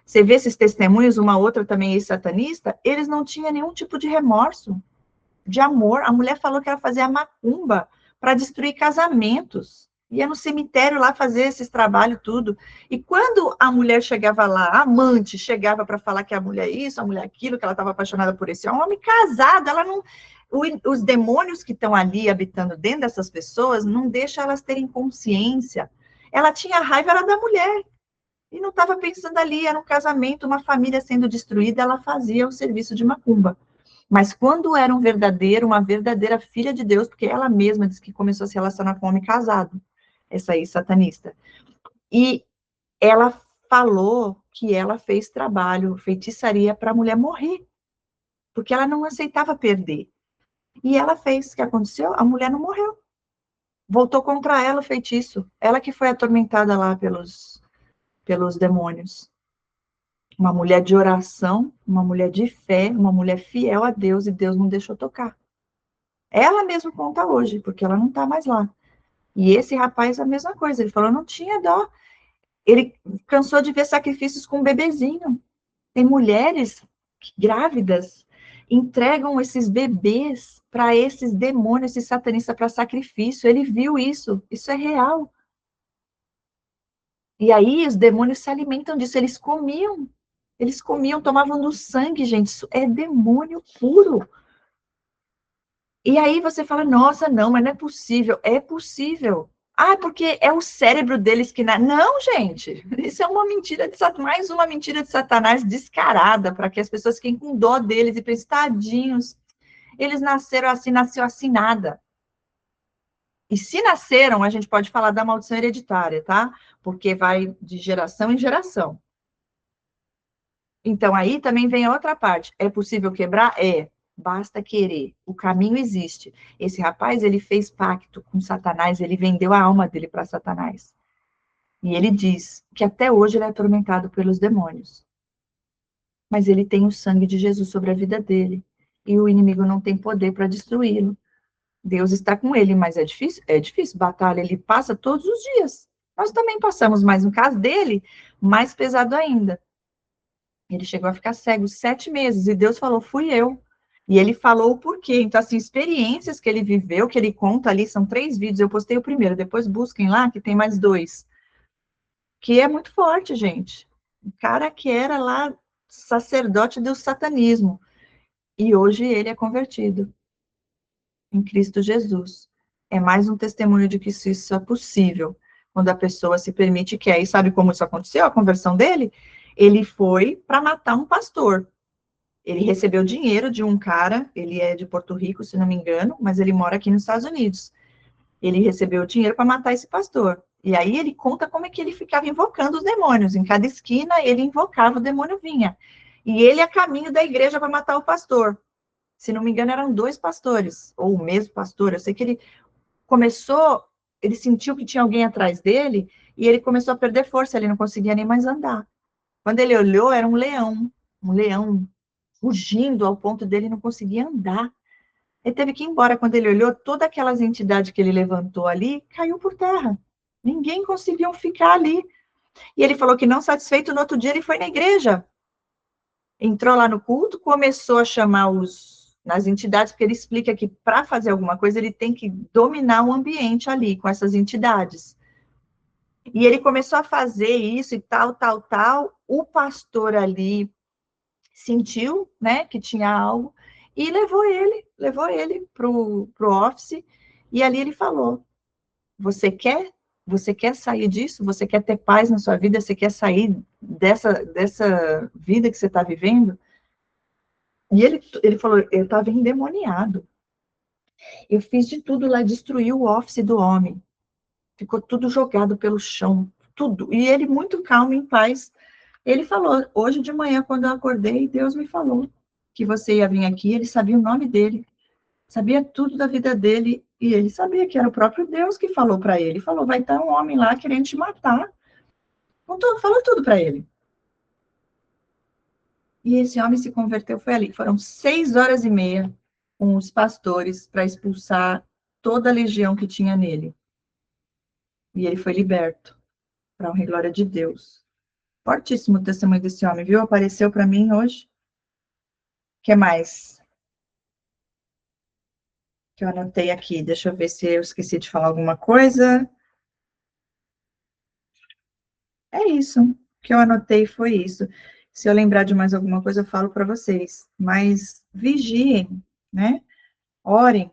Você vê esses testemunhos, uma outra também ex-satanista, eles não tinham nenhum tipo de remorso, de amor. A mulher falou que ela fazia macumba para destruir casamentos. Ia no cemitério lá fazer esses trabalhos, tudo. E quando a mulher chegava lá, a amante chegava para falar que a mulher isso, a mulher aquilo, que ela estava apaixonada por esse homem casado, ela não. Os demônios que estão ali habitando dentro dessas pessoas não deixam elas terem consciência. Ela tinha raiva, era da mulher. E não estava pensando ali, era um casamento, uma família sendo destruída, ela fazia o serviço de macumba. Mas quando era uma verdadeira filha de Deus, porque ela mesma disse que começou a se relacionar com um homem casado, essa aí, satanista. E ela falou que ela fez trabalho, feitiçaria para a mulher morrer, porque ela não aceitava perder. E ela fez. O que aconteceu? A mulher não morreu. Voltou contra ela o feitiço. Ela que foi atormentada lá pelos demônios. Uma mulher de oração, uma mulher de fé, uma mulher fiel a Deus, e Deus não deixou tocar. Ela mesma conta hoje, porque ela não está mais lá. E esse rapaz, a mesma coisa, ele falou, não tinha dó. Ele cansou de ver sacrifícios com um bebezinho. Tem mulheres grávidas entregam esses bebês para esses demônios, esses satanistas para sacrifício. Ele viu isso é real. E aí os demônios se alimentam disso, eles comiam, tomavam do sangue, gente, isso é demônio puro. E aí você fala, nossa, não, mas não é possível. É possível. Ah, porque é o cérebro deles que... Não, gente, isso é uma mentira de Satanás, mais uma mentira de Satanás descarada, para que as pessoas fiquem com dó deles e pensem, tadinhos, eles nasceram assim, nasceu assim nada. E se nasceram, a gente pode falar da maldição hereditária, tá? Porque vai de geração em geração. Então, aí também vem a outra parte. É possível quebrar? É. Basta querer. O caminho existe. Esse rapaz, ele fez pacto com Satanás, ele vendeu a alma dele para Satanás. E ele diz que até hoje ele é atormentado pelos demônios. Mas ele tem o sangue de Jesus sobre a vida dele. E o inimigo não tem poder para destruí-lo. Deus está com ele, mas é difícil? É difícil. Batalha ele passa todos os dias. Nós também passamos, mas no caso dele, mais pesado ainda. Ele chegou a ficar cego 7 meses, e Deus falou, fui eu. E ele falou o porquê. Então, assim, experiências que ele viveu, que ele conta ali, são 3 vídeos, eu postei o primeiro, depois busquem lá, que tem mais 2. Que é muito forte, gente. O cara que era lá sacerdote do satanismo, e hoje ele é convertido em Cristo Jesus. É mais um testemunho de que isso é possível, quando a pessoa se permite que é. E sabe como isso aconteceu, a conversão dele? Ele foi para matar um pastor. Ele recebeu dinheiro de um cara, ele é de Porto Rico, se não me engano, mas ele mora aqui nos Estados Unidos. Ele recebeu dinheiro para matar esse pastor. E aí ele conta como é que ele ficava invocando os demônios. Em cada esquina ele invocava, o demônio vinha. E ele a caminho da igreja para matar o pastor. Se não me engano, eram 2 pastores, ou o mesmo pastor. Eu sei que ele começou, ele sentiu que tinha alguém atrás dele, e ele começou a perder força, ele não conseguia nem mais andar. Quando ele olhou, era um leão fugindo ao ponto dele não conseguir andar. Ele teve que ir embora. Quando ele olhou, todas aquelas entidades que ele levantou ali, caiu por terra. Ninguém conseguiu ficar ali. E ele falou que não satisfeito, no outro dia ele foi na igreja. Entrou lá no culto, começou a chamar nas entidades, porque ele explica que para fazer alguma coisa, ele tem que dominar o ambiente ali, com essas entidades. E ele começou a fazer isso e tal, tal, tal. O pastor ali sentiu, né, que tinha algo, e levou ele pro office, e ali ele falou, você quer? Você quer sair disso? Você quer ter paz na sua vida? Você quer sair dessa vida que você está vivendo? E ele falou, eu estava endemoniado. Eu fiz de tudo lá, destruí o office do homem. Ficou tudo jogado pelo chão, tudo. E ele, muito calmo, em paz, ele falou, hoje de manhã, quando eu acordei, Deus me falou que você ia vir aqui, ele sabia o nome dele, sabia tudo da vida dele, E ele sabia que era o próprio Deus que falou para ele. Falou, vai estar um homem lá querendo te matar. Falou tudo para ele. E esse homem se converteu, foi ali. Foram 6 horas e meia com os pastores para expulsar toda a legião que tinha nele. E ele foi liberto, para a honra e glória de Deus. Fortíssimo o testemunho desse homem, viu? Apareceu para mim hoje. O que mais que eu anotei aqui? Deixa eu ver se eu esqueci de falar alguma coisa. É isso. O que eu anotei foi isso. Se eu lembrar de mais alguma coisa, eu falo para vocês. Mas vigiem, né? Orem.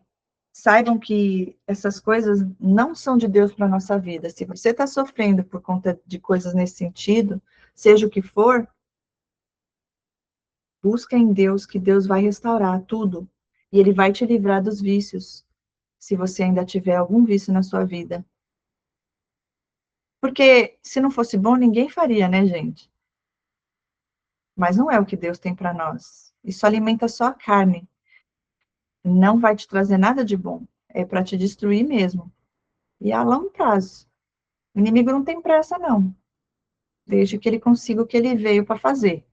Saibam que essas coisas não são de Deus para a nossa vida. Se você está sofrendo por conta de coisas nesse sentido, seja o que for, busca em Deus que Deus vai restaurar tudo. E Ele vai te livrar dos vícios, se você ainda tiver algum vício na sua vida. Porque se não fosse bom, ninguém faria, né, gente? Mas não é o que Deus tem para nós. Isso alimenta só a carne. Não vai te trazer nada de bom. É para te destruir mesmo. E a longo prazo. O inimigo não tem pressa, não. Desde que ele consiga o que ele veio para fazer.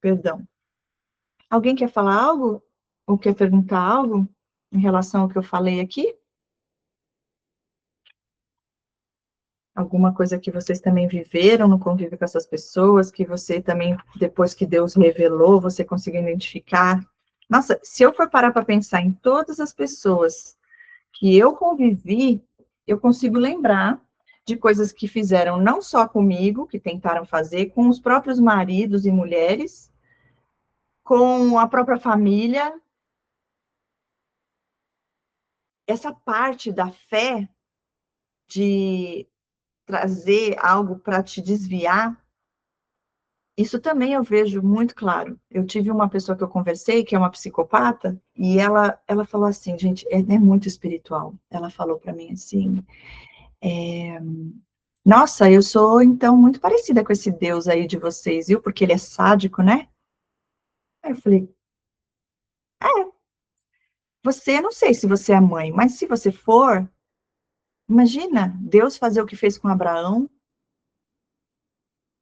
Perdão. Alguém quer falar algo? Ou quer perguntar algo em relação ao que eu falei aqui? Alguma coisa que vocês também viveram no convívio com essas pessoas, que você também, depois que Deus revelou, você conseguiu identificar? Nossa, se eu for parar para pensar em todas as pessoas que eu convivi, eu consigo lembrar de coisas que fizeram não só comigo, que tentaram fazer, com os próprios maridos e mulheres, com a própria família. Essa parte da fé de trazer algo para te desviar, isso também eu vejo muito claro. Eu tive uma pessoa que eu conversei, que é uma psicopata, e ela falou assim, gente, é muito espiritual. Ela falou para mim assim, nossa, eu sou, então, muito parecida com esse Deus aí de vocês, viu? Porque ele é sádico, né? Aí eu falei, você, não sei se você é mãe, mas se você for, imagina Deus fazer o que fez com Abraão,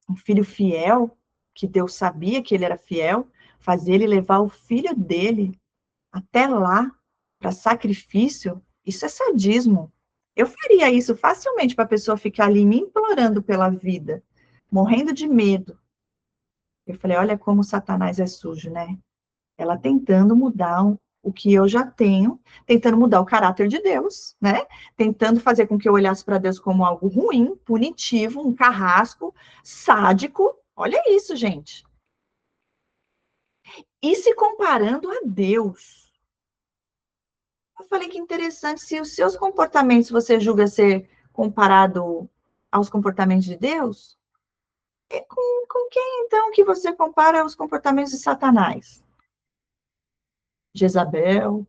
um filho fiel, que Deus sabia que ele era fiel, fazer ele levar o filho dele até lá para sacrifício, isso é sadismo. Eu faria isso facilmente para a pessoa ficar ali me implorando pela vida, morrendo de medo. Eu falei, olha como Satanás é sujo, né? Ela tentando mudar o que eu já tenho, tentando mudar o caráter de Deus, né? Tentando fazer com que eu olhasse para Deus como algo ruim, punitivo, um carrasco, sádico. Olha isso, gente. E se comparando a Deus. Eu falei que interessante, se os seus comportamentos você julga ser comparado aos comportamentos de Deus, com quem então que você compara os comportamentos de Satanás? Jezabel?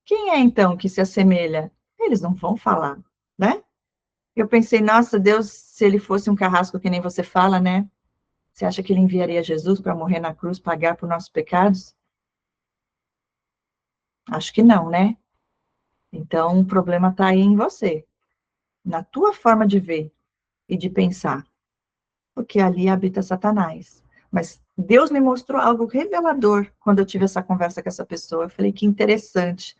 Quem é então que se assemelha? Eles não vão falar, né? Eu pensei, nossa, Deus, se ele fosse um carrasco que nem você fala, né? Você acha que ele enviaria Jesus para morrer na cruz, pagar por nossos pecados? Acho que não, né? Então, o problema está aí em você, na tua forma de ver e de pensar, porque ali habita Satanás. Mas Deus me mostrou algo revelador quando eu tive essa conversa com essa pessoa. Eu falei, que interessante.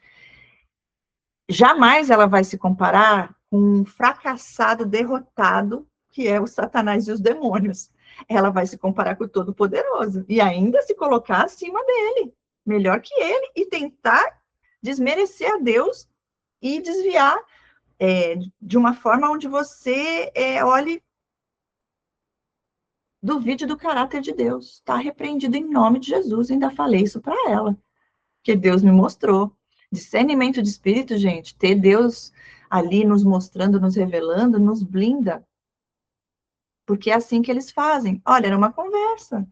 Jamais ela vai se comparar com um fracassado, derrotado, que é o Satanás e os demônios. Ela vai se comparar com o Todo-Poderoso e ainda se colocar acima dele, melhor que ele, e tentar desmerecer a Deus e desviar de uma forma onde você olhe, duvide do caráter de Deus. Está repreendido em nome de Jesus. Ainda falei isso para ela, que Deus me mostrou. Discernimento de espírito, gente, ter Deus ali nos mostrando, nos revelando, nos blinda. Porque é assim que eles fazem. Olha, era uma conversa.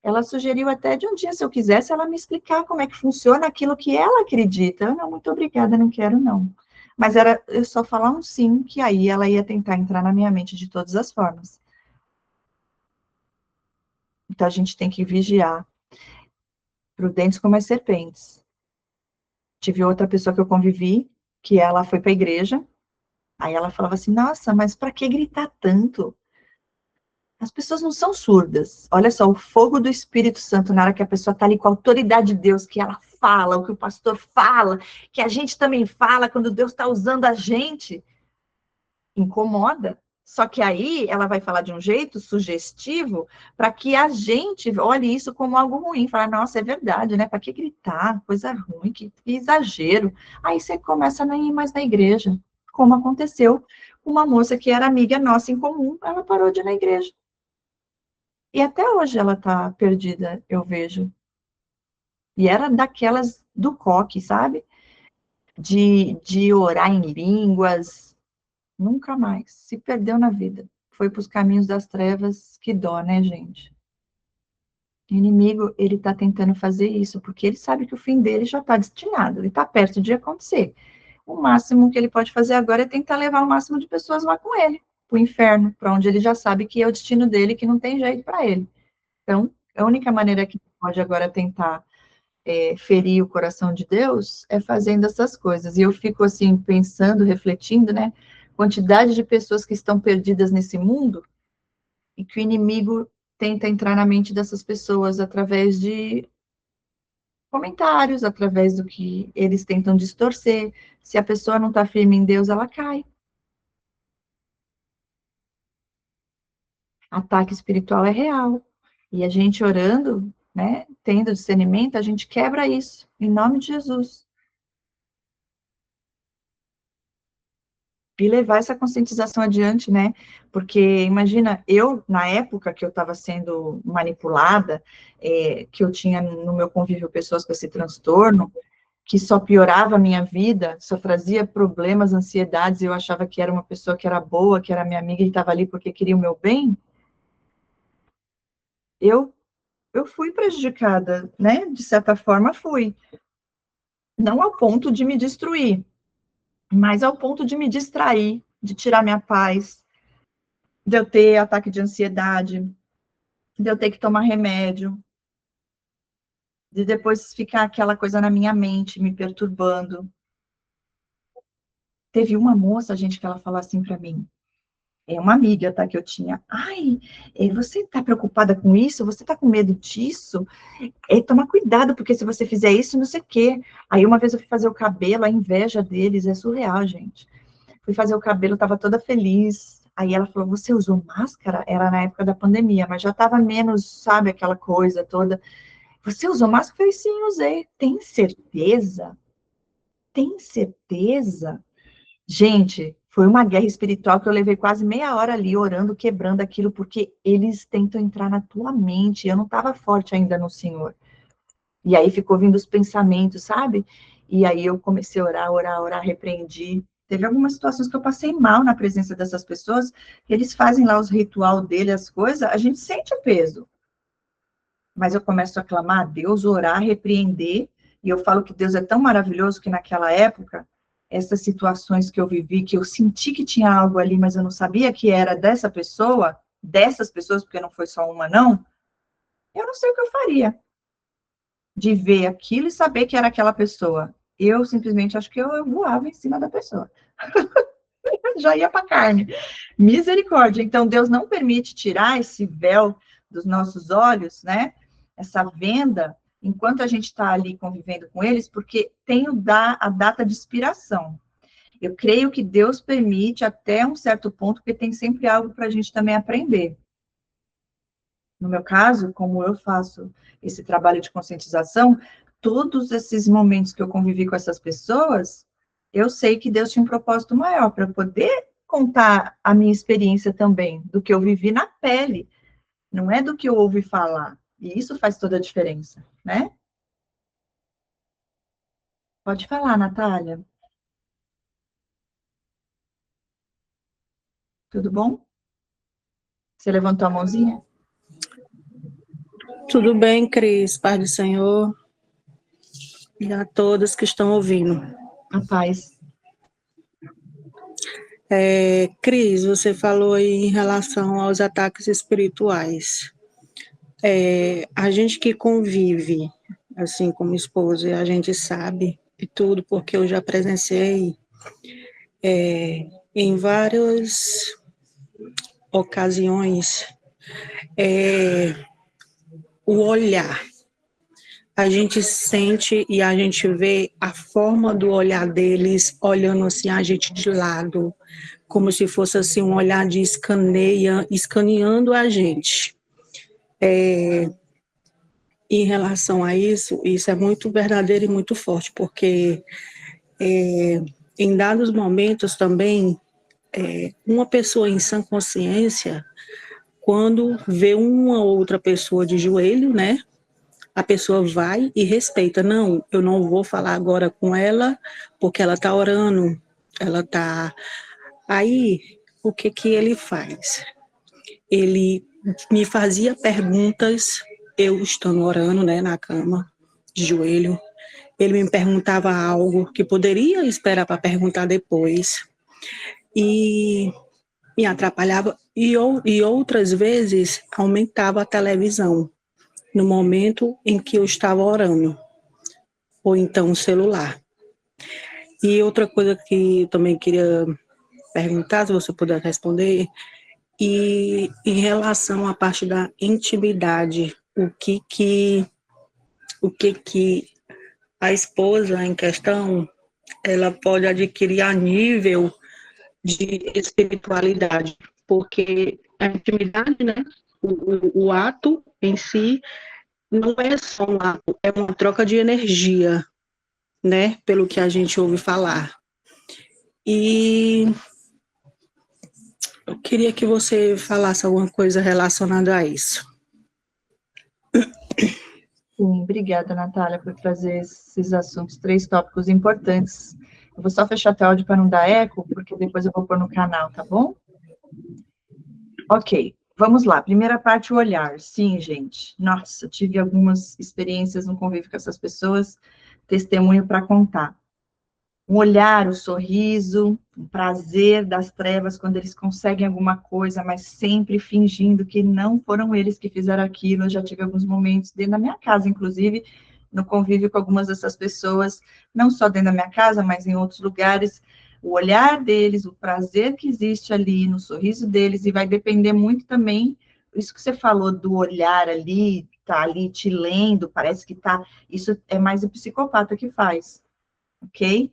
Ela sugeriu até de um dia, se eu quisesse, ela me explicar como é que funciona aquilo que ela acredita. Eu, não, muito obrigada, não quero, não. Mas era eu só falar um sim, que aí ela ia tentar entrar na minha mente de todas as formas. Então, a gente tem que vigiar. prudentes como as serpentes. Tive outra pessoa que eu convivi, que ela foi para a igreja, aí ela falava assim, nossa, mas para que gritar tanto? As pessoas não são surdas. Olha só, o fogo do Espírito Santo, na hora que a pessoa está ali com a autoridade de Deus, que ela fala, o que o pastor fala, que a gente também fala, quando Deus está usando a gente, incomoda. Só que aí ela vai falar de um jeito sugestivo para que a gente olhe isso como algo ruim. Falar, nossa, é verdade, né? Para que gritar? Coisa ruim, que exagero. Aí você começa a não ir mais na igreja. Como aconteceu com uma moça que era amiga nossa em comum, ela parou de ir na igreja. E até hoje ela está perdida, eu vejo. E era daquelas do coque, sabe? De orar em línguas. Nunca mais. Se perdeu na vida. Foi para os caminhos das trevas. Que dó, né, gente? O inimigo, ele está tentando fazer isso, porque ele sabe que o fim dele já está destinado. Ele está perto de acontecer. O máximo que ele pode fazer agora é tentar levar o máximo de pessoas lá com ele. Para o inferno, para onde ele já sabe que é o destino dele, que não tem jeito para ele. Então, a única maneira que pode agora tentar ferir o coração de Deus é fazendo essas coisas. E eu fico assim, pensando, refletindo, né? Quantidade de pessoas que estão perdidas nesse mundo e que o inimigo tenta entrar na mente dessas pessoas através de comentários, através do que eles tentam distorcer. Se a pessoa não está firme em Deus, ela cai. Ataque espiritual é real. E a gente orando, né, tendo discernimento, a gente quebra isso, em nome de Jesus. E levar essa conscientização adiante, né? Porque, imagina, eu, na época que eu estava sendo manipulada, que eu tinha no meu convívio pessoas com esse transtorno, que só piorava a minha vida, só trazia problemas, ansiedades, e eu achava que era uma pessoa que era boa, que era minha amiga e estava ali porque queria o meu bem, eu, eu fui prejudicada, né? De certa forma, fui. Não ao ponto de me destruir, mas ao ponto de me distrair, de tirar minha paz, de eu ter ataque de ansiedade, de eu ter que tomar remédio, de depois ficar aquela coisa na minha mente, me perturbando. Teve uma moça, gente, que ela falou assim para mim, é uma amiga, tá, que eu tinha. Ai, você tá preocupada com isso? Você tá com medo disso? Toma cuidado, porque se você fizer isso, não sei o quê. Aí uma vez eu fui fazer o cabelo, a inveja deles é surreal, gente. Fui fazer o cabelo, tava toda feliz. Aí ela falou, você usou máscara? Era na época da pandemia, mas já tava menos, sabe, aquela coisa toda. Você usou máscara? Eu falei, sim, usei. Tem certeza? Tem certeza? Gente, foi uma guerra espiritual que eu levei quase meia hora ali orando, quebrando aquilo, porque eles tentam entrar na tua mente. Eu não estava forte ainda no Senhor. E aí ficou vindo os pensamentos, sabe? E aí eu comecei a orar, orar, orar, repreendi. Teve algumas situações que eu passei mal na presença dessas pessoas, eles fazem lá os ritual dele, as coisas, a gente sente o peso. Mas eu começo a clamar a Deus, orar, repreender, e eu falo que Deus é tão maravilhoso que naquela época, essas situações que eu vivi, que eu senti que tinha algo ali, mas eu não sabia que era dessa pessoa, dessas pessoas, porque não foi só uma, não, eu não sei o que eu faria de ver aquilo e saber que era aquela pessoa. Eu simplesmente acho que eu voava em cima da pessoa. Já ia para carne. Misericórdia. Então, Deus não permite tirar esse véu dos nossos olhos, né? Essa venda, enquanto a gente está ali convivendo com eles, porque tem a data de expiração. Eu creio que Deus permite até um certo ponto, porque tem sempre algo para a gente também aprender. No meu caso, como eu faço esse trabalho de conscientização, todos esses momentos que eu convivi com essas pessoas, eu sei que Deus tinha um propósito maior para poder contar a minha experiência também, do que eu vivi na pele, não é do que eu ouvi falar. E isso faz toda a diferença, né? Pode falar, Natália. Tudo bom? Você levantou a mãozinha? Tudo bem, Cris? Paz do Senhor e a todos que estão ouvindo. A paz. Cris, você falou aí em relação aos ataques espirituais. A gente que convive assim, como esposa, e a gente sabe de tudo, porque eu já presenciei em várias ocasiões o olhar. A gente sente e a gente vê a forma do olhar deles olhando assim a gente de lado, como se fosse assim um olhar de escaneando a gente. Em relação a isso é muito verdadeiro e muito forte, porque em dados momentos também, uma pessoa em sã consciência, quando vê uma outra pessoa de joelho, né, a pessoa vai e respeita. Não, eu não vou falar agora com ela, porque ela está orando, ela está... Aí, o que que ele faz? Ele me fazia perguntas, eu estando orando, né, na cama, de joelho. Ele me perguntava algo que poderia esperar para perguntar depois, e me atrapalhava, e outras vezes aumentava a televisão, no momento em que eu estava orando, ou então o celular. E outra coisa que eu também queria perguntar, se você puder responder, e em relação à parte da intimidade, o que que a esposa em questão ela pode adquirir a nível de espiritualidade, porque a intimidade, né, o ato em si não é só um ato, é uma troca de energia, né, pelo que a gente ouve falar. E eu queria que você falasse alguma coisa relacionada a isso. Sim, obrigada, Natália, por trazer esses assuntos, 3 tópicos importantes. Eu vou só fechar teu áudio para não dar eco, porque depois eu vou pôr no canal, tá bom? Ok, vamos lá. Primeira parte, o olhar. Sim, gente. Nossa, tive algumas experiências no convívio com essas pessoas, testemunho para contar. Um olhar, o sorriso, o prazer das trevas quando eles conseguem alguma coisa, mas sempre fingindo que não foram eles que fizeram aquilo. Eu já tive alguns momentos dentro da minha casa, inclusive, no convívio com algumas dessas pessoas, não só dentro da minha casa, mas em outros lugares. O olhar deles, o prazer que existe ali no sorriso deles, e vai depender muito também, isso que você falou do olhar ali, tá ali te lendo, parece que tá, isso é mais o psicopata que faz, ok?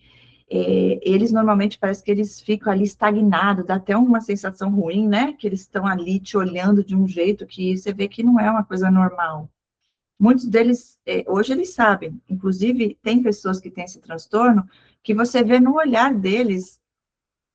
Eles normalmente parece que eles ficam ali estagnados, dá até uma sensação ruim, né? Que eles estão ali te olhando de um jeito que você vê que não é uma coisa normal. Muitos deles, hoje eles sabem, inclusive tem pessoas que têm esse transtorno, que você vê no olhar deles,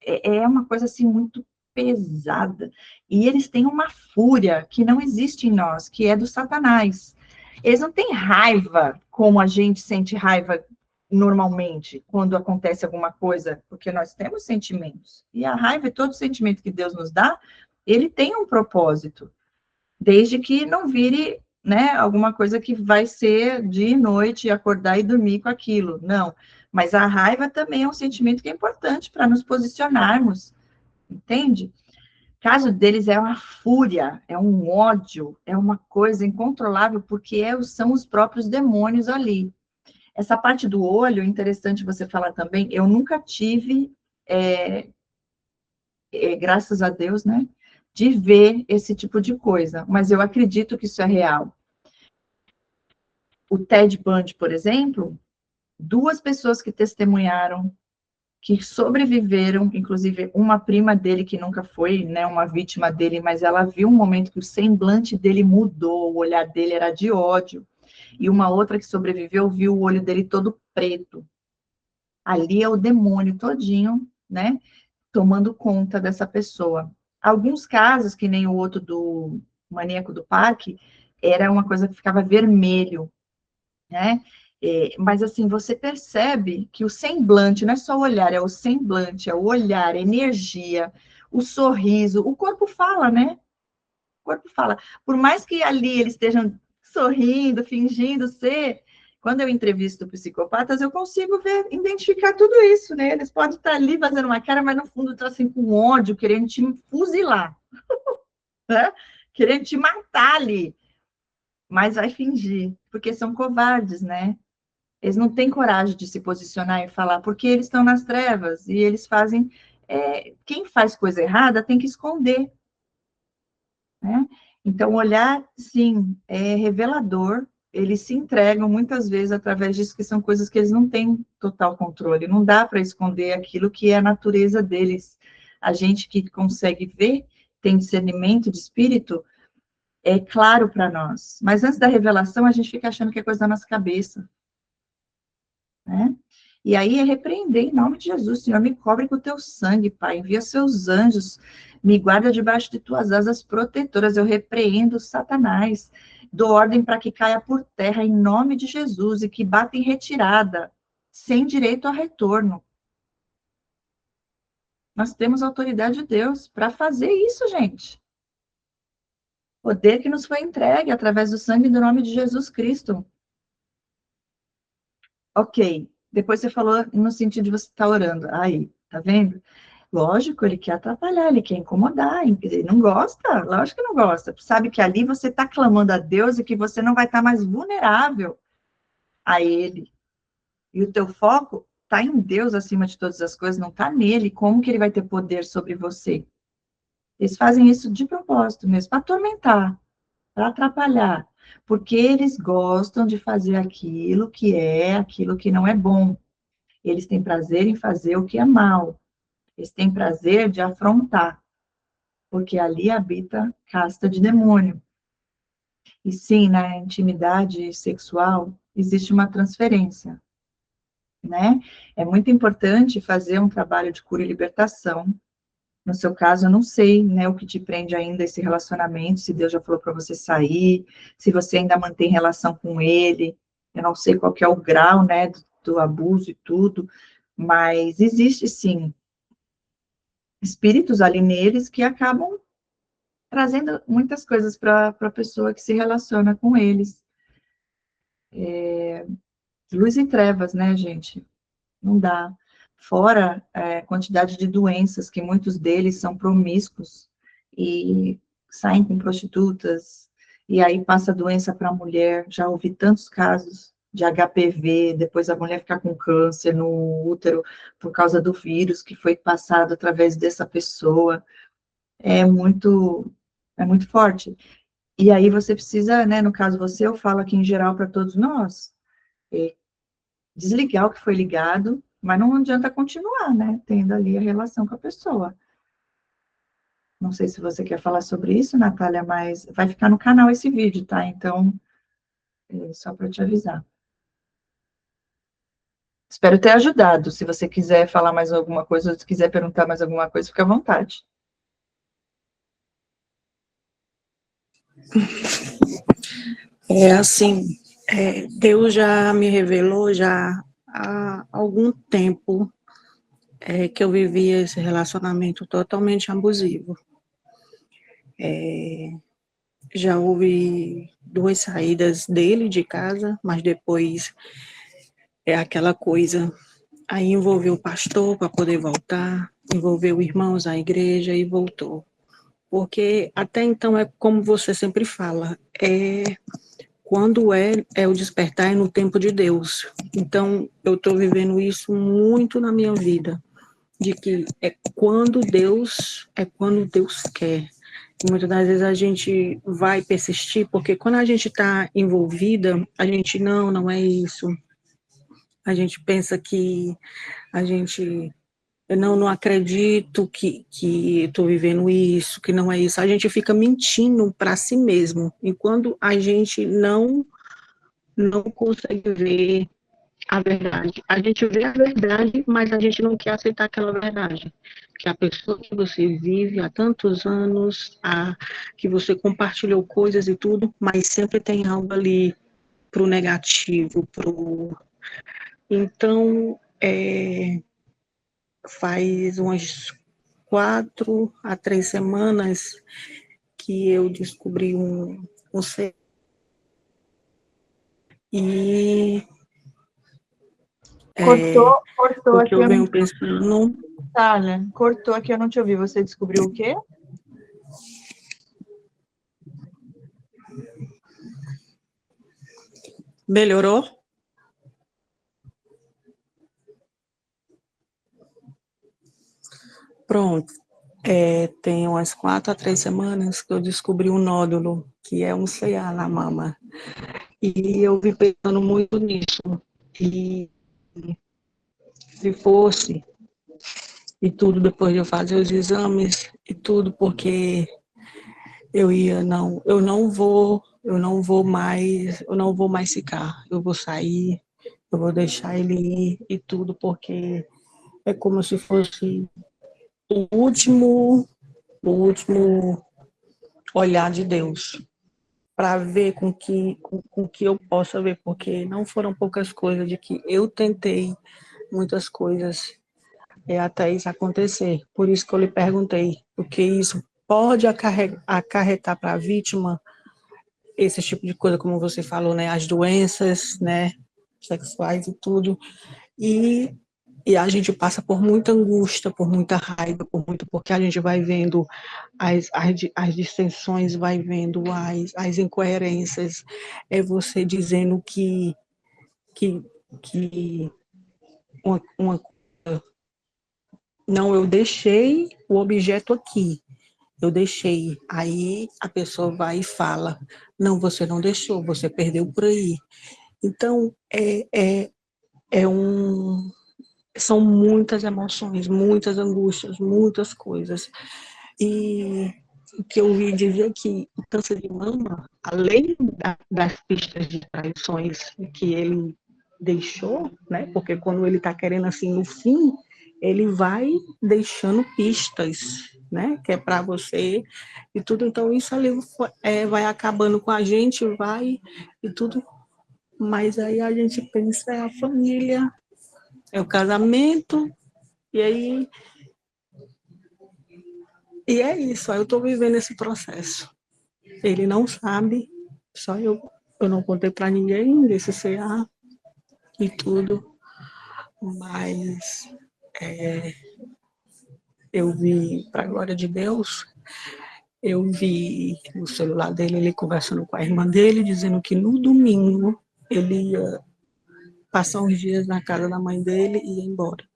é uma coisa assim muito pesada, e eles têm uma fúria que não existe em nós, que é do Satanás. Eles não têm raiva como a gente sente raiva normalmente, quando acontece alguma coisa, porque nós temos sentimentos. E a raiva e todo sentimento que Deus nos dá, ele tem um propósito, desde que não vire, né, alguma coisa que vai ser dia e noite, acordar e dormir com aquilo. Não. Mas a raiva também é um sentimento que é importante para nos posicionarmos, entende? O caso deles é uma fúria, é um ódio, é uma coisa incontrolável, porque são os próprios demônios ali. Essa parte do olho, é interessante você falar também, eu nunca tive, graças a Deus, né, de ver esse tipo de coisa, mas eu acredito que isso é real. O Ted Bundy, por exemplo, 2 pessoas que testemunharam, que sobreviveram, inclusive uma prima dele, que nunca foi, né, uma vítima dele, mas ela viu um momento que o semblante dele mudou, o olhar dele era de ódio, e uma outra que sobreviveu viu o olho dele todo preto. Ali é o demônio todinho, né, tomando conta dessa pessoa. Alguns casos, que nem o outro do maníaco do parque, era uma coisa que ficava vermelho, né? Mas assim, você percebe que o semblante, não é só o olhar, é o semblante, é o olhar, a energia, o sorriso, o corpo fala, né? O corpo fala. Por mais que ali eles estejam sorrindo, fingindo ser, quando eu entrevisto psicopatas, eu consigo ver, identificar tudo isso, né? Eles podem estar ali fazendo uma cara, mas no fundo estão assim com ódio, querendo te fuzilar, né? Querendo te matar ali. mas vai fingir, porque são covardes, né? Eles não têm coragem de se posicionar e falar, porque eles estão nas trevas, e eles fazem... quem faz coisa errada tem que esconder, né? Então, olhar, sim, é revelador. Eles se entregam muitas vezes através disso, que são coisas que eles não têm total controle. Não dá para esconder aquilo que é a natureza deles. A gente que consegue ver, tem discernimento de espírito, é claro para nós. Mas antes da revelação, a gente fica achando que é coisa da nossa cabeça, né? E aí é repreender em nome de Jesus. Senhor, me cobre com o teu sangue, Pai. Envia seus anjos, me guarda debaixo de tuas asas protetoras. Eu repreendo Satanás. Dou ordem para que caia por terra em nome de Jesus e que bata em retirada, sem direito a retorno. Nós temos autoridade de Deus para fazer isso, gente. Poder que nos foi entregue através do sangue do nome de Jesus Cristo. Ok. Depois você falou no sentido de você estar orando. Aí, tá vendo? Lógico, ele quer atrapalhar, ele quer incomodar, ele não gosta, lógico que não gosta. Sabe que ali você está clamando a Deus e que você não vai estar mais vulnerável a ele. E o teu foco está em Deus acima de todas as coisas, não está nele. Como que ele vai ter poder sobre você? Eles fazem isso de propósito mesmo, para atormentar, para atrapalhar, porque eles gostam de fazer aquilo que não é bom. Eles têm prazer em fazer o que é mal. Eles têm prazer de afrontar, porque ali habita casta de demônio. E sim, na intimidade sexual, existe uma transferência, né? É muito importante fazer um trabalho de cura e libertação. No seu caso, eu não sei, né, o que te prende ainda a esse relacionamento, se Deus já falou para você sair, se você ainda mantém relação com ele, eu não sei qual que é o grau, né, do abuso e tudo, mas existe sim espíritos ali neles que acabam trazendo muitas coisas para a pessoa que se relaciona com eles. Luz e trevas, né, gente? Não dá. Fora a quantidade de doenças, que muitos deles são promíscuos e saem com prostitutas, e aí passa a doença para a mulher. Já ouvi tantos casos de HPV, depois a mulher ficar com câncer no útero por causa do vírus que foi passado através dessa pessoa. É muito, é muito forte. E aí você precisa, né, no caso você, eu falo aqui em geral para todos nós, desligar o que foi ligado, mas não adianta continuar, né, tendo ali a relação com a pessoa. Não sei se você quer falar sobre isso, Natália, mas vai ficar no canal esse vídeo, tá? Então, só para te avisar. Espero ter ajudado. Se você quiser falar mais alguma coisa, ou se quiser perguntar mais alguma coisa, fica à vontade. É assim, Deus já me revelou já há algum tempo que eu vivia esse relacionamento totalmente abusivo. Já houve 2 saídas dele de casa, mas depois é aquela coisa. Aí envolveu o pastor para poder voltar, envolveu irmãos da igreja e voltou. Porque até então é como você sempre fala, quando é o despertar é no tempo de Deus. Então eu estou vivendo isso muito na minha vida, de que é quando Deus quer. E muitas das vezes a gente vai persistir, porque quando a gente está envolvida, a gente não é isso. A gente pensa que a gente eu não acredito que estou vivendo isso, que não é isso. A gente fica mentindo para si mesmo. E quando a gente não consegue ver a verdade, a gente vê a verdade, mas a gente não quer aceitar aquela verdade. Que a pessoa que você vive há tantos anos, que você compartilhou coisas e tudo, mas sempre tem algo ali pro negativo, pro... Então, faz umas 4 a 3 semanas que eu descobri um ser. E Cortou o que aqui, eu eu não... venho pensando, Natália, cortou aqui, eu não te ouvi. Você descobriu o quê? Melhorou? Pronto. Tem umas 4 a 3 semanas que eu descobri um nódulo, que é um CA na mama. E eu vim pensando muito nisso. E se fosse, e tudo, depois de eu fazer os exames e tudo, porque eu não vou mais ficar. Eu vou sair, eu vou deixar ele ir e tudo, porque é como se fosse o último olhar de Deus, para ver com que eu possa ver, porque não foram poucas coisas de que eu tentei muitas coisas até isso acontecer. Por isso que eu lhe perguntei, porque isso pode acarretar para a vítima esse tipo de coisa, como você falou, né, as doenças, né, sexuais e tudo, e e a gente passa por muita angústia, por muita raiva, porque a gente vai vendo as dissensões, vai vendo as incoerências. É você dizendo que, que uma, não, eu deixei o objeto aqui, eu deixei. Aí a pessoa vai e fala, não, você não deixou, você perdeu por aí. Então, são muitas emoções, muitas angústias, muitas coisas. E o que eu ouvi dizer que o câncer de mama, além das pistas de traições que ele deixou, né? Porque quando ele está querendo assim no fim, ele vai deixando pistas, né? Que é para você e tudo. Então isso ali vai acabando com a gente, vai e tudo. Mas aí a gente pensa é a família, é o casamento e aí e é isso. Aí eu estou vivendo esse processo. Ele não sabe, só eu não contei para ninguém desse CA e tudo, mas eu vi, para a glória de Deus, eu vi no celular dele ele conversando com a irmã dele, dizendo que no domingo ele ia passar uns dias na casa da mãe dele e ir embora.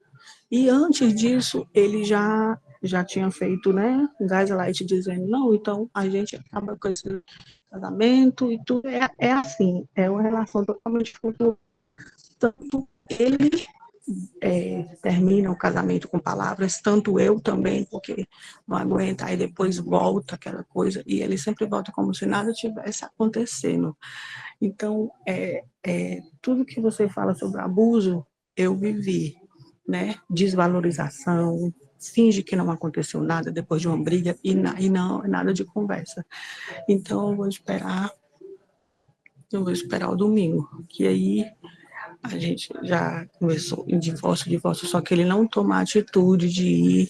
E antes disso, ele já tinha feito, né, um gaslight dizendo, não, então a gente acaba com esse casamento e tudo. É assim, é uma relação totalmente cultural. Tanto ele termina o casamento com palavras, tanto eu também, porque não aguenta, aí depois volta aquela coisa, e ele sempre volta como se nada tivesse acontecendo. Então, tudo que você fala sobre abuso, eu vivi, né? Desvalorização, finge que não aconteceu nada depois de uma briga e não é nada de conversa. Então, eu vou esperar o domingo, que aí a gente já começou em divórcio, só que ele não toma a atitude de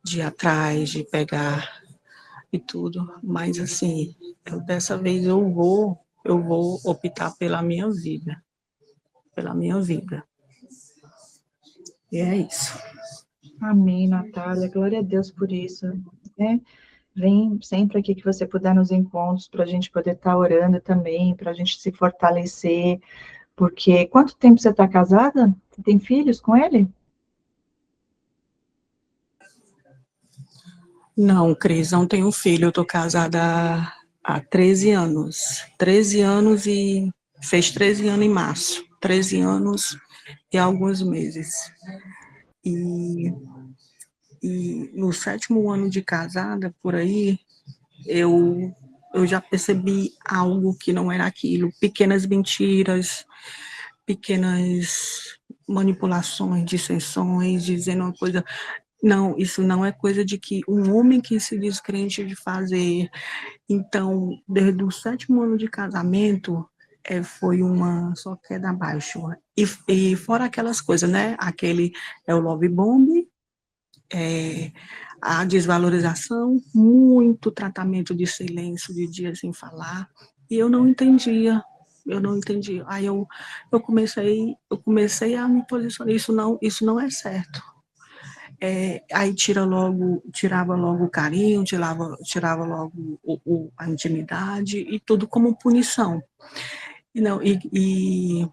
ir atrás, de pegar e tudo, mas assim, dessa vez eu vou optar pela minha vida. E é isso. Amém, Natália. Glória a Deus por isso, né? Vem sempre aqui que você puder nos encontros, para a gente poder estar orando também, para a gente se fortalecer, porque quanto tempo você está casada? Você tem filhos com ele? Não, Cris, não tenho filho, eu estou casada há 13 anos. 13 anos e fez 13 anos em março. 13 anos e alguns meses. E, e no 7º ano de casada, por aí, eu já percebi algo que não era aquilo. Pequenas mentiras, pequenas manipulações, dissensões, dizendo uma coisa. Não, isso não é coisa de que um homem que se diz crente de fazer. Então, desde o 7º ano de casamento, foi uma só queda abaixo. E fora aquelas coisas, né? Aquele é o love bomb, a desvalorização, muito tratamento de silêncio, de dias sem falar, e eu não entendia. Eu não entendi. Aí eu comecei a me posicionar. Isso não é certo. Aí tirava logo o carinho, tirava logo a intimidade e tudo como punição. E, não, e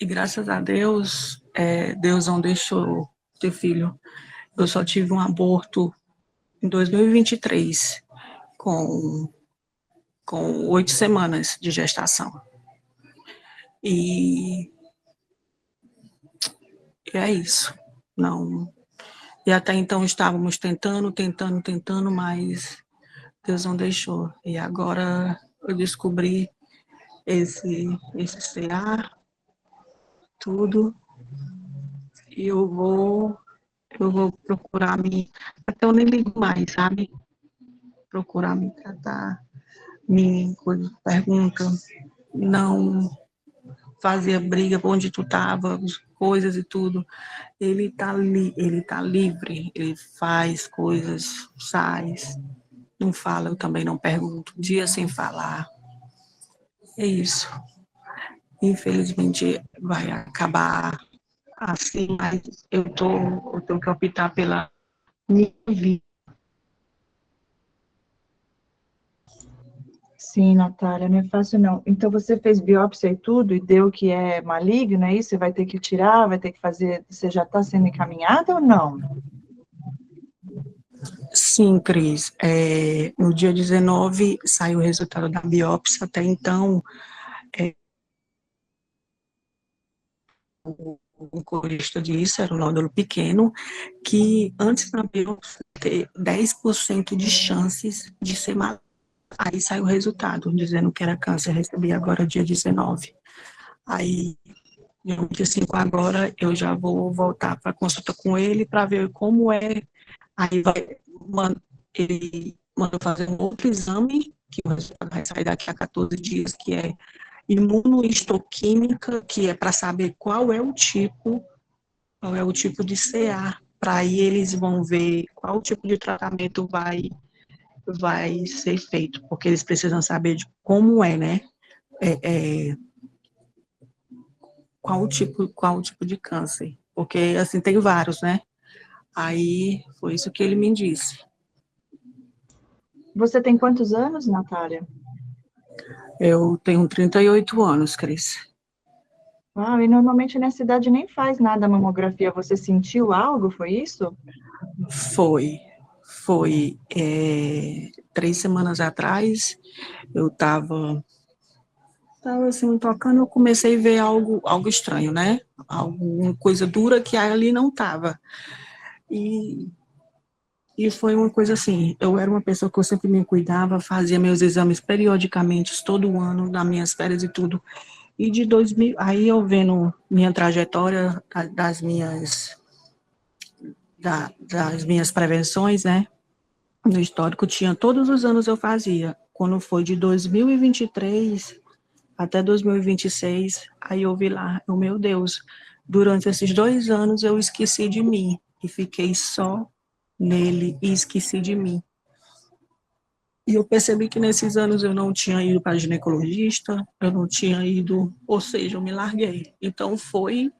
graças a Deus, Deus não deixou ter filho. Eu só tive um aborto em 2023, com, com 8 semanas de gestação. E, e é isso. Não. E até então estávamos tentando, mas Deus não deixou. E agora eu descobri esse CA, tudo, e eu vou procurar me. Até eu nem ligo mais, sabe? Procurar me tratar, me pergunta, não fazia briga por onde tu tava, coisas e tudo. Ele tá livre, ele faz coisas, sai, não fala, eu também não pergunto, dia sem falar. É isso. Infelizmente vai acabar assim, mas eu tenho que optar pela minha vida. Sim, Natália, não é fácil não. Então você fez biópsia e tudo e deu que é maligno, é isso? Você vai ter que tirar, vai ter que fazer, você já está sendo encaminhada ou não? Sim, Cris. No dia 19 saiu o resultado da biópsia. Até então, o oculista disse, era um nódulo pequeno, que antes da biópsia ter 10% de chances de ser maligno. Aí saiu o resultado, dizendo que era câncer. Recebi agora dia 19. Aí, dia 25 agora, eu já vou voltar para consulta com ele para ver como é. Aí ele mandou fazer um outro exame, que o resultado vai sair daqui a 14 dias, que é imunohistoquímica, que é para saber qual é o tipo de CA. Para aí eles vão ver qual tipo de tratamento vai ser feito, porque eles precisam saber de como é, né? É, é, qual o tipo de câncer. Porque, assim, tem vários, né? Aí, foi isso que ele me disse. Você tem quantos anos, Natália? Eu tenho 38 anos, Cris. Ah, e normalmente nessa idade nem faz nada a mamografia. Você sentiu algo, foi isso? Foi 3 semanas atrás, eu tava assim, tocando, eu comecei a ver algo estranho, né? Alguma coisa dura que ali não tava. E, e foi uma coisa assim, eu era uma pessoa que eu sempre me cuidava, fazia meus exames periodicamente, todo ano, nas minhas férias e tudo. E de 2000, aí eu vendo minha trajetória das minhas prevenções, né? No histórico tinha, todos os anos eu fazia. Quando foi de 2023 até 2026, aí eu vi lá, meu Deus, durante esses 2 anos eu esqueci de mim e fiquei só nele e esqueci de mim. E eu percebi que nesses anos eu não tinha ido para ginecologista, eu não tinha ido, ou seja, eu me larguei. Então foi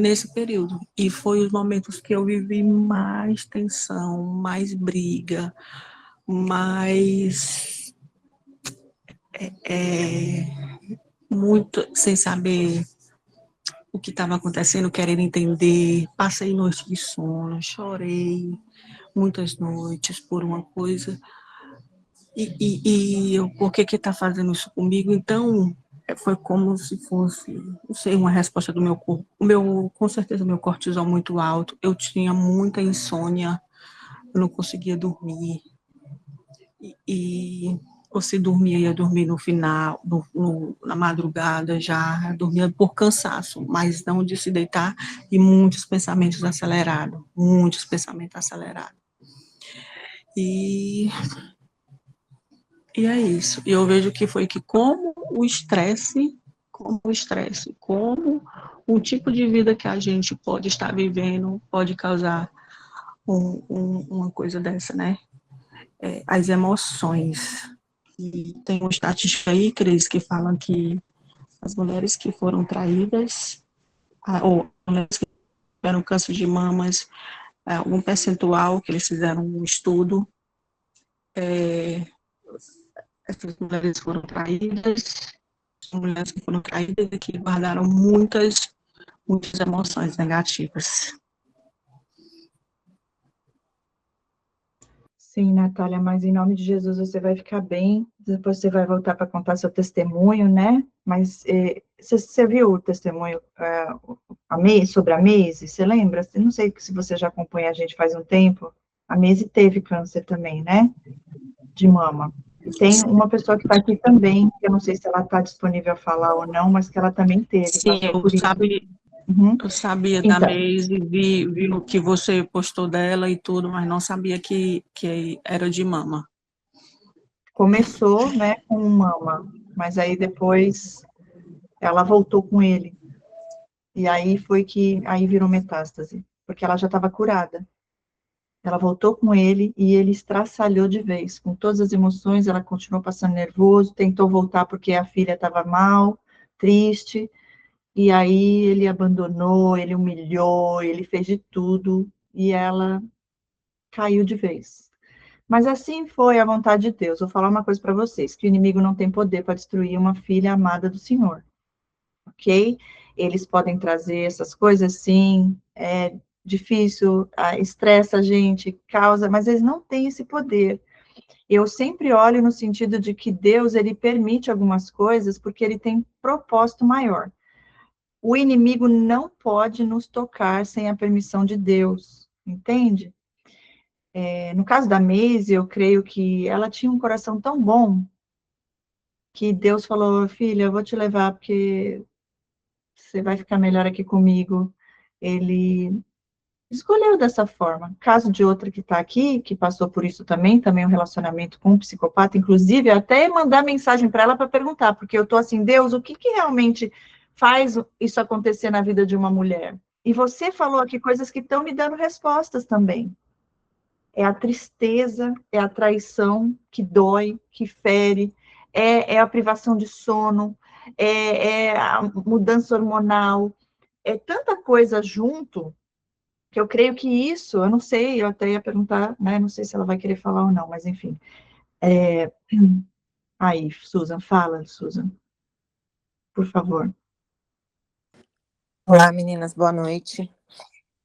nesse período. E foi os momentos que eu vivi mais tensão, mais briga, mais é, muito sem saber o que estava acontecendo, querendo entender. Passei noites de sono, chorei muitas noites por uma coisa. E eu, por que está fazendo isso comigo? Então, foi como se fosse, não sei, uma resposta do meu corpo. Com certeza, o meu cortisol muito alto. Eu tinha muita insônia, eu não conseguia dormir. E ou se dormia, ia dormir no final, na madrugada já, dormia por cansaço, mas não de se deitar e muitos pensamentos acelerados. E, e é isso. E eu vejo que foi que como o tipo de vida que a gente pode estar vivendo pode causar uma coisa dessa, né? As emoções. E tem uma estatística aí, Cris, que falam que as mulheres que foram traídas, ou mulheres que tiveram câncer de mamas, algum percentual que eles fizeram um estudo, essas mulheres foram traídas, mulheres que foram traídas e que guardaram muitas emoções negativas. Sim, Natália, mas em nome de Jesus você vai ficar bem, depois você vai voltar para contar seu testemunho, né? Mas você viu o testemunho sobre a Maise? Você lembra? Eu não sei se você já acompanha a gente faz um tempo. A Maise teve câncer também, né? De mama. E tem uma pessoa que está aqui também, que eu não sei se ela está disponível a falar ou não, mas que ela também teve, Sim, passou por isso. Eu sabia da Então, Maise, vi o que você postou dela e tudo, mas não sabia que era de mama. começou, né, com mama, mas aí depois ela voltou com ele. E aí aí virou metástase, porque ela já estava curada. Ela voltou com ele e ele estraçalhou de vez, com todas as emoções, ela continuou passando nervoso, tentou voltar porque a filha estava mal, triste, e aí ele abandonou, ele humilhou, ele fez de tudo, e ela caiu de vez. Mas assim foi a vontade de Deus. Vou falar uma coisa para vocês, que o inimigo não tem poder para destruir uma filha amada do Senhor, ok? Eles podem trazer essas coisas, sim, é difícil, estressa a gente, causa, mas eles não têm esse poder. Eu sempre olho no sentido de que Deus, ele permite algumas coisas porque ele tem propósito maior. O inimigo não pode nos tocar sem a permissão de Deus, entende? No caso da Maise, eu creio que ela tinha um coração tão bom que Deus falou, filha, eu vou te levar porque você vai ficar melhor aqui comigo. Ele escolheu dessa forma. Caso de outra que está aqui, que passou por isso também um relacionamento com um psicopata, inclusive, até mandar mensagem para ela para perguntar, porque eu estou assim, Deus, o que realmente faz isso acontecer na vida de uma mulher? E você falou aqui coisas que estão me dando respostas também. É a tristeza, é a traição que dói, que fere, é a privação de sono, é a mudança hormonal, é tanta coisa junto que eu creio que isso, eu não sei, eu até ia perguntar, né, não sei se ela vai querer falar ou não, mas enfim. Aí, Susan, fala, Susan, por favor. Olá, meninas, boa noite.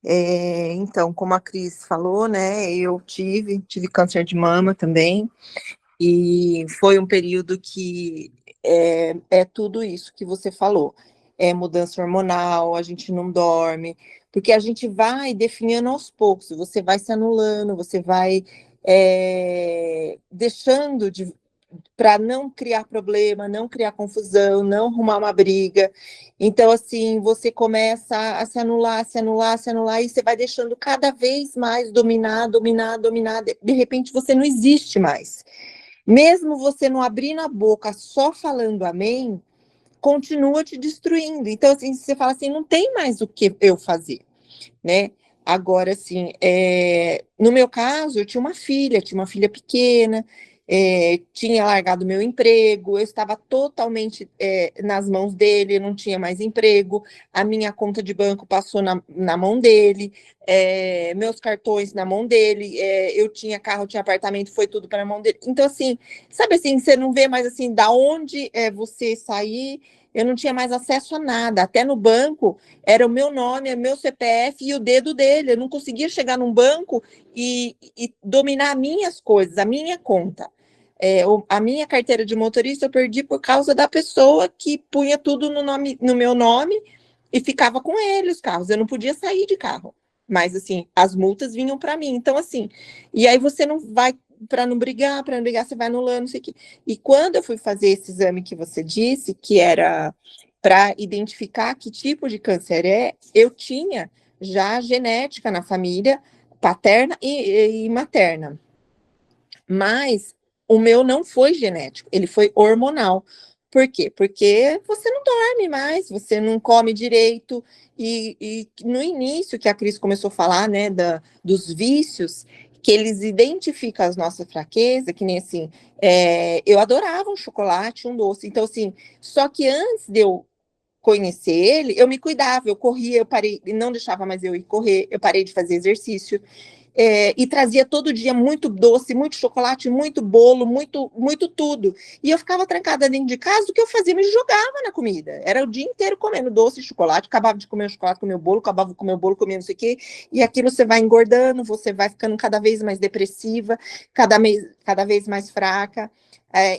Então, como a Cris falou, né, eu tive câncer de mama também, e foi um período que é tudo isso que você falou. É mudança hormonal, a gente não dorme, porque a gente vai definhando aos poucos, você vai se anulando, você vai deixando para não criar problema, não criar confusão, não arrumar uma briga. Então, assim, você começa a se anular, se anular, se anular, e você vai deixando cada vez mais dominar, dominar, dominar. De repente, você não existe mais. Mesmo você não abrindo a boca, só falando amém, continua te destruindo. Então, assim, você fala assim, não tem mais o que eu fazer, né? Agora, assim, no meu caso, eu tinha uma filha pequena, tinha largado meu emprego, eu estava totalmente nas mãos dele, eu não tinha mais emprego, a minha conta de banco passou na mão dele, meus cartões na mão dele, eu tinha carro, tinha apartamento, foi tudo para a mão dele. Então, assim, sabe assim, você não vê mais assim, da onde você sair, eu não tinha mais acesso a nada, até no banco, era o meu nome, é meu CPF e o dedo dele. Eu não conseguia chegar num banco e dominar minhas coisas, a minha conta. A minha carteira de motorista eu perdi por causa da pessoa que punha tudo no meu nome e ficava com ele os carros. Eu não podia sair de carro. Mas, assim, as multas vinham para mim. Então, assim, e aí você não vai, para não brigar, você vai anulando, não sei o quê. E quando eu fui fazer esse exame que você disse, que era para identificar que tipo de câncer eu tinha já genética na família, paterna e materna. Mas o meu não foi genético, ele foi hormonal. Por quê? Porque você não dorme mais, você não come direito. E no início que a Cris começou a falar, né, dos vícios, que eles identificam as nossas fraquezas, que nem assim, eu adorava um chocolate, um doce. Então, assim, só que antes de eu conhecer ele, eu me cuidava, eu corria, eu parei, não deixava mais eu ir correr, eu parei de fazer exercício. e trazia todo dia muito doce, muito chocolate, muito bolo, muito tudo. E eu ficava trancada dentro de casa, o que eu fazia? Me jogava na comida. Era o dia inteiro comendo doce e chocolate, acabava de comer o chocolate, comer o bolo, acabava de comer o bolo, comia não sei o quê, e aquilo você vai engordando, você vai ficando cada vez mais depressiva, cada vez mais fraca.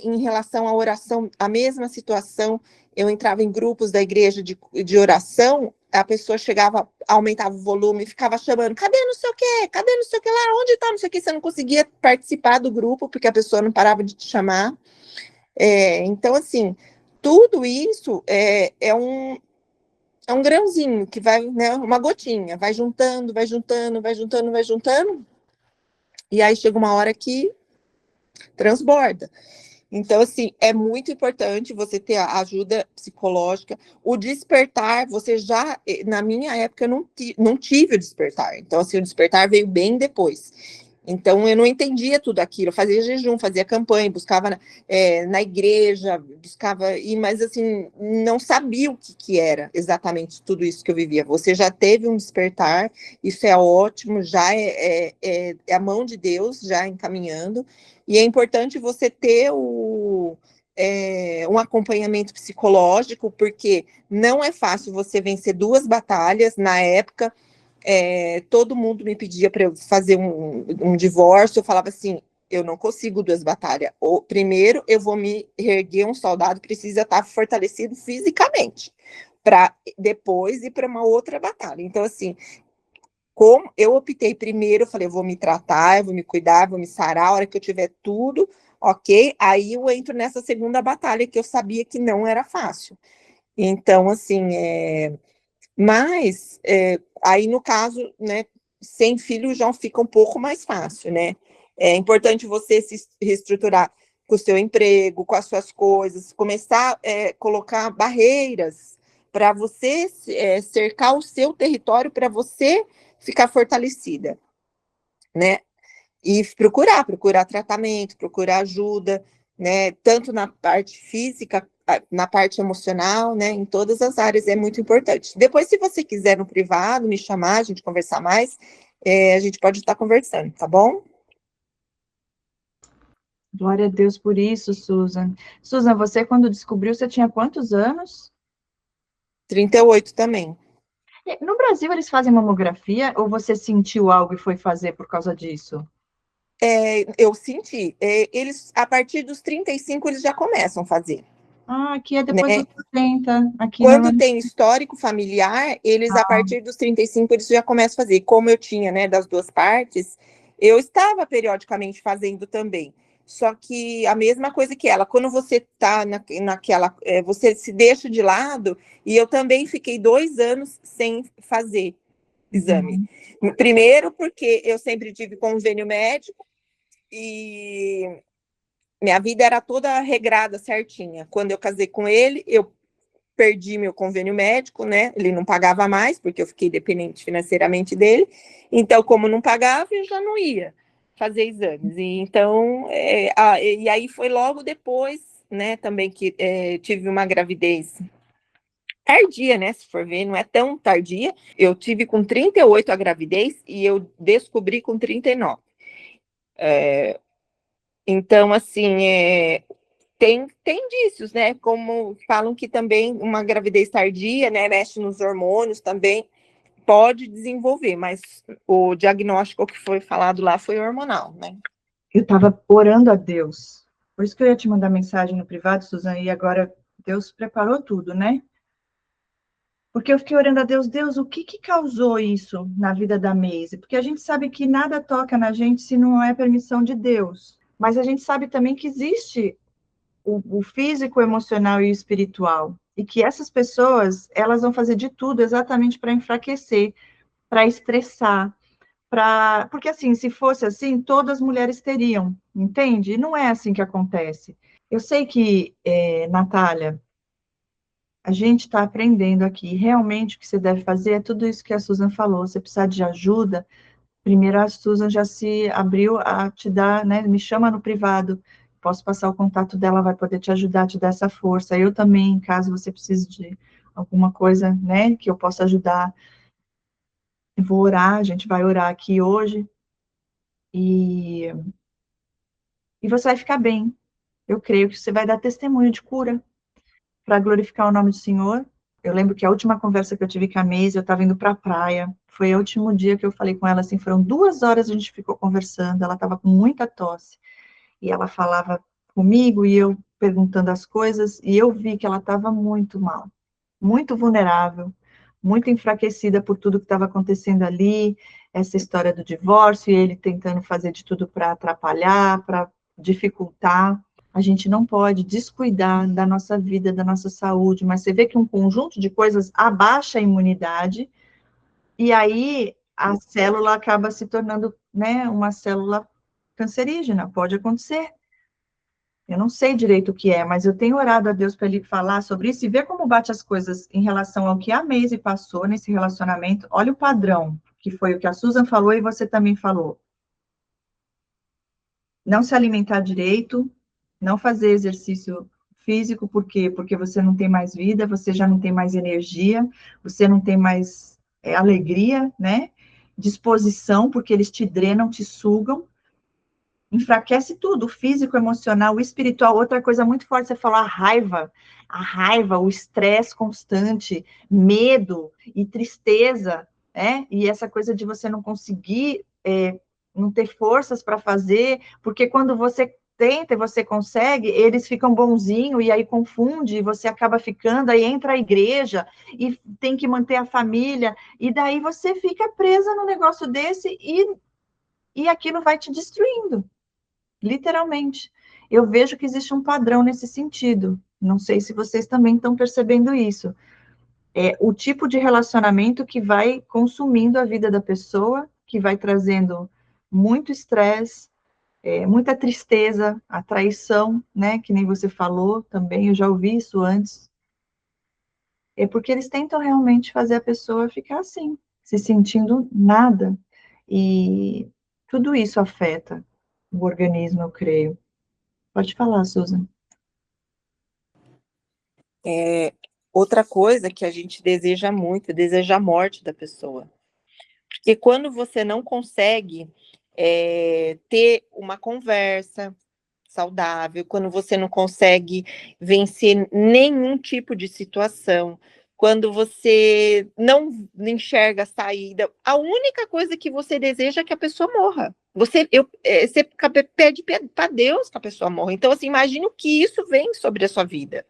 Em relação à oração, a mesma situação, eu entrava em grupos da igreja de oração, a pessoa chegava, aumentava o volume, ficava chamando, cadê não sei o quê? Cadê não sei o que lá? Onde tá não sei o que? Você não conseguia participar do grupo, porque a pessoa não parava de te chamar. Então, assim, tudo isso é um grãozinho que vai, né, uma gotinha, vai juntando, vai juntando, vai juntando, vai juntando, e aí chega uma hora que transborda. Então, assim, é muito importante você ter a ajuda psicológica. O despertar, você já, na minha época, eu não tive o despertar. Então, assim, o despertar veio bem depois. Então, eu não entendia tudo aquilo. Eu fazia jejum, fazia campanha, buscava na igreja, buscava, mas, assim, não sabia o que era exatamente tudo isso que eu vivia. Você já teve um despertar, isso é ótimo, já é a mão de Deus já encaminhando. E é importante você ter um acompanhamento psicológico, porque não é fácil você vencer 2 batalhas. Na época, todo mundo me pedia para eu fazer um divórcio. Eu falava assim, eu não consigo 2 batalhas. Primeiro, eu vou me erguer, um soldado precisa estar fortalecido fisicamente, para depois ir para uma outra batalha. Então, assim, como eu optei primeiro, eu falei, eu vou me tratar, eu vou me cuidar, vou me sarar, a hora que eu tiver tudo, ok? Aí eu entro nessa segunda batalha, que eu sabia que não era fácil. Então, assim, mas aí no caso, né, sem filho já fica um pouco mais fácil, né? É importante você se reestruturar com o seu emprego, com as suas coisas, começar a colocar barreiras para você cercar o seu território, para você ficar fortalecida, né? E procurar tratamento, procurar ajuda, né? Tanto na parte física, na parte emocional, né? Em todas as áreas é muito importante. Depois, se você quiser no privado me chamar, a gente conversar mais, a gente pode estar conversando, tá bom? Glória a Deus por isso, Susan. Susan, você quando descobriu, você tinha quantos anos? 38 também. No Brasil, eles fazem mamografia ou você sentiu algo e foi fazer por causa disso? Eu senti. Eles, a partir dos 35, eles já começam a fazer, Ah, aqui é depois né? dos 70. Aqui Quando normalmente. tem histórico familiar, eles, a partir dos 35, eles já começam a fazer. Como eu tinha, né, das 2 partes, eu estava periodicamente fazendo também. Só que a mesma coisa que ela, quando você está naquela, você se deixa de lado, e eu também fiquei 2 anos sem fazer exame. Uhum. Primeiro, porque eu sempre tive convênio médico, e minha vida era toda regrada, certinha. Quando eu casei com ele, eu perdi meu convênio médico, né? Ele não pagava mais, porque eu fiquei dependente financeiramente dele. Então, como não pagava, eu já não ia fazer exames. E então, e aí foi logo depois, né? Também que tive uma gravidez tardia, né? Se for ver, não é tão tardia. Eu tive com 38 a gravidez e eu descobri com 39. Então, assim, tem indícios, né? Como falam que também uma gravidez tardia, né? Mexe nos hormônios também, pode desenvolver, mas o diagnóstico que foi falado lá foi hormonal, né? Eu estava orando a Deus. Por isso que eu ia te mandar mensagem no privado, Susan, e agora Deus preparou tudo, né? Porque eu fiquei orando a Deus, Deus, o que causou isso na vida da Maisy? Porque a gente sabe que nada toca na gente se não é permissão de Deus. Mas a gente sabe também que existe o físico, o emocional e o espiritual. E que essas pessoas, elas vão fazer de tudo exatamente para enfraquecer, para estressar, para... Porque, assim, se fosse assim, todas as mulheres teriam, entende? E não é assim que acontece. Eu sei que, Natália, a gente está aprendendo aqui. Realmente, o que você deve fazer é tudo isso que a Susan falou. Você precisar de ajuda, primeiro a Susan já se abriu a te dar, né? Me chama no privado, posso passar o contato dela, vai poder te ajudar, te dar essa força. Eu também, caso você precise de alguma coisa, né, que eu possa ajudar, eu vou orar, a gente vai orar aqui hoje, E você vai ficar bem. Eu creio que você vai dar testemunho de cura para glorificar o nome do Senhor. Eu lembro que a última conversa que eu tive com a Meise, eu estava indo para a praia, foi o último dia que eu falei com ela, assim, foram 2 horas a gente ficou conversando, ela estava com muita tosse, e ela falava comigo, e eu perguntando as coisas, e eu vi que ela estava muito mal, muito vulnerável, muito enfraquecida por tudo que estava acontecendo ali, essa história do divórcio, e ele tentando fazer de tudo para atrapalhar, para dificultar. A gente não pode descuidar da nossa vida, da nossa saúde, mas você vê que um conjunto de coisas abaixa a imunidade, e aí a célula acaba se tornando, né, uma célula cancerígena, pode acontecer. Eu não sei direito o que é, mas eu tenho orado a Deus para ele falar sobre isso e ver como bate as coisas em relação ao que a Maisie passou nesse relacionamento. Olha o padrão, que foi o que a Susan falou e você também falou. Não se alimentar direito, não fazer exercício físico, por quê? Porque você não tem mais vida, você já não tem mais energia, você não tem mais alegria, né? Disposição, porque eles te drenam, te sugam, enfraquece tudo, o físico, o emocional, o espiritual. Outra coisa muito forte, você falou a raiva, o estresse constante, medo e tristeza, né? E essa coisa de você não conseguir, não ter forças para fazer, porque quando você tenta e você consegue, eles ficam bonzinho e aí confunde, e você acaba ficando, aí entra a igreja e tem que manter a família, e daí você fica presa num negócio desse e aquilo vai te destruindo. Literalmente. Eu vejo que existe um padrão nesse sentido. Não sei se vocês também estão percebendo isso. É o tipo de relacionamento que vai consumindo a vida da pessoa, que vai trazendo muito estresse, muita tristeza, a traição, né? Que nem você falou também, eu já ouvi isso antes. É porque eles tentam realmente fazer a pessoa ficar assim, se sentindo nada. E tudo isso afeta o organismo, eu creio. Pode falar, Susan. Outra coisa que a gente deseja muito, deseja a morte da pessoa. Porque quando você não consegue ter uma conversa saudável, quando você não consegue vencer nenhum tipo de situação, quando você não enxerga a saída, a única coisa que você deseja é que a pessoa morra. Você pede para Deus que a pessoa morra. Então, assim, imagina o que isso vem sobre a sua vida,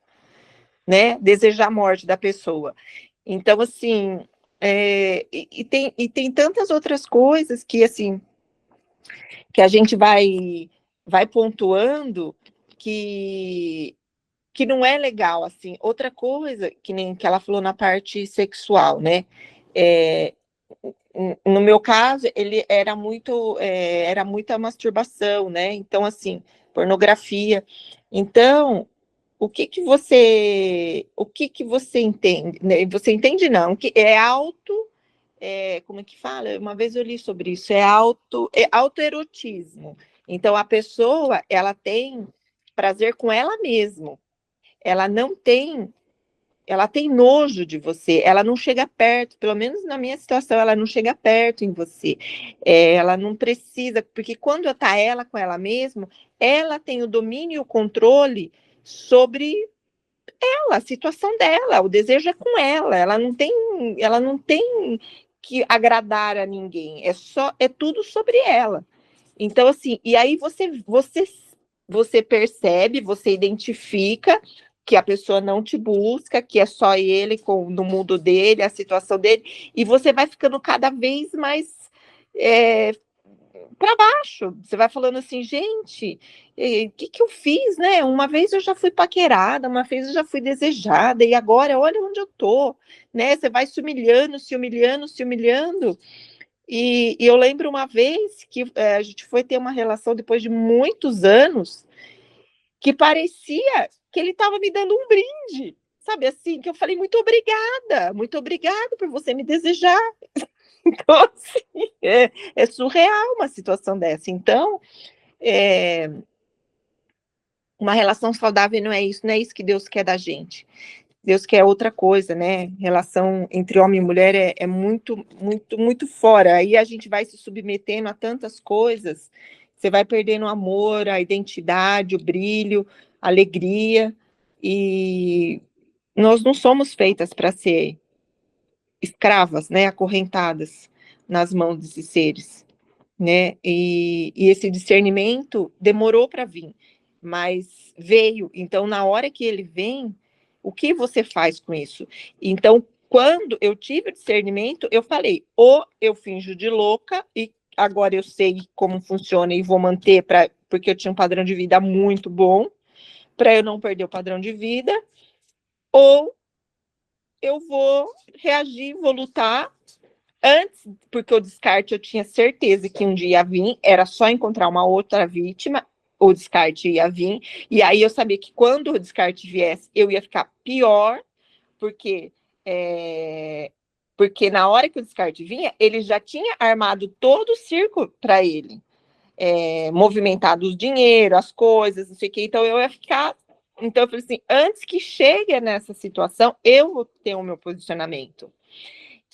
né? Desejar a morte da pessoa. Então, assim, tem tantas outras coisas que, assim, que a gente vai pontuando que não é legal, assim. Outra coisa, que nem que ela falou na parte sexual, né? No meu caso, ele era muita masturbação, né? Então, assim, pornografia. Então, o que que você entende? Né? Você entende não? Que é como é que fala? Uma vez eu li sobre isso, autoerotismo. Então, a pessoa, ela tem prazer com ela mesma. Ela não tem, ela tem nojo de você, ela não chega perto, pelo menos na minha situação, ela não chega perto em você. Ela não precisa, porque quando está ela com ela mesma, ela tem o domínio e o controle sobre ela, a situação dela, o desejo é com ela não tem que agradar a ninguém, é tudo sobre ela. Então, assim, e aí você percebe, você identifica que a pessoa não te busca, que é só ele no mundo dele, a situação dele, e você vai ficando cada vez mais para baixo. Você vai falando assim, gente, o que eu fiz, né? Uma vez eu já fui paquerada, uma vez eu já fui desejada, e agora olha onde eu tô, né? Você vai se humilhando, se humilhando, se humilhando. E eu lembro uma vez que a gente foi ter uma relação depois de muitos anos, que parecia que ele estava me dando um brinde, sabe assim, que eu falei, muito obrigada por você me desejar. Então, assim, é surreal uma situação dessa. Então, uma relação saudável não é isso que Deus quer da gente. Deus quer outra coisa, né? Relação entre homem e mulher é muito, muito, muito fora. Aí a gente vai se submetendo a tantas coisas, você vai perdendo o amor, a identidade, o brilho, a alegria, e nós não somos feitas para ser escravas, né? Acorrentadas nas mãos desses seres, né? E esse discernimento demorou para vir, mas veio. Então, na hora que ele vem, o que você faz com isso? Então, quando eu tive o discernimento, eu falei, ou eu finjo de louca e agora eu sei como funciona e vou manter porque eu tinha um padrão de vida muito bom, para eu não perder o padrão de vida, ou eu vou reagir, vou lutar. Antes, porque o descarte eu tinha certeza que um dia ia vir, era só encontrar uma outra vítima, o descarte ia vir, e aí eu sabia que quando o descarte viesse, eu ia ficar pior, porque, é, porque na hora que o descarte vinha, ele já tinha armado todo o circo para ele, movimentado os dinheiro, as coisas, não sei o que, então eu ia ficar. Então eu falei assim: antes que chegue nessa situação, eu vou ter o meu posicionamento.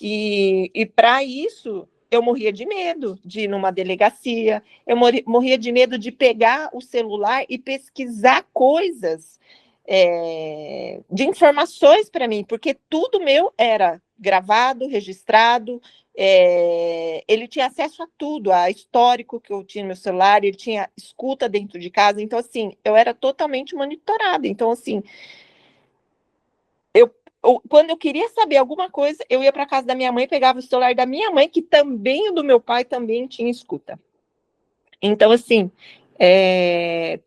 E para isso, eu morria de medo de ir numa delegacia, eu morria de medo de pegar o celular e pesquisar coisas, de informações para mim, porque tudo meu era gravado, registrado, ele tinha acesso a tudo, a histórico que eu tinha no meu celular, ele tinha escuta dentro de casa, então, assim, eu era totalmente monitorada. Então, assim, quando eu queria saber alguma coisa, eu ia para casa da minha mãe, pegava o celular da minha mãe, que também o do meu pai também tinha escuta. Então, assim,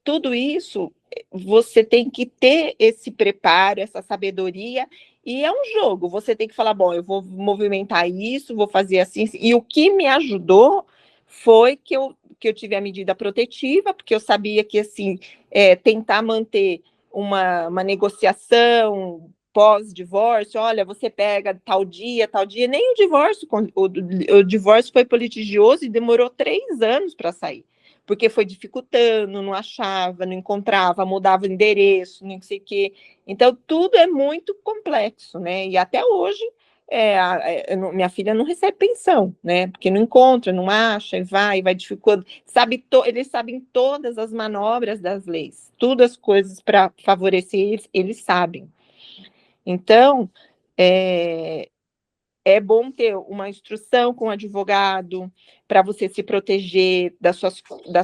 tudo isso você tem que ter esse preparo, essa sabedoria, e é um jogo. Você tem que falar: bom, eu vou movimentar isso, vou fazer assim. E o que me ajudou foi que eu tive a medida protetiva, porque eu sabia que, assim, tentar manter uma negociação pós-divórcio, olha, você pega tal dia, nem o divórcio, o divórcio foi por litigioso e demorou 3 anos para sair, porque foi dificultando, não achava, não encontrava, mudava o endereço, não sei o quê. Então, tudo é muito complexo, né? E até hoje, minha filha não recebe pensão, né? Porque não encontra, não acha, e vai dificultando. Eles sabem todas as manobras das leis, todas as coisas para favorecer eles sabem. Então, é bom ter uma instrução com o advogado para você se proteger da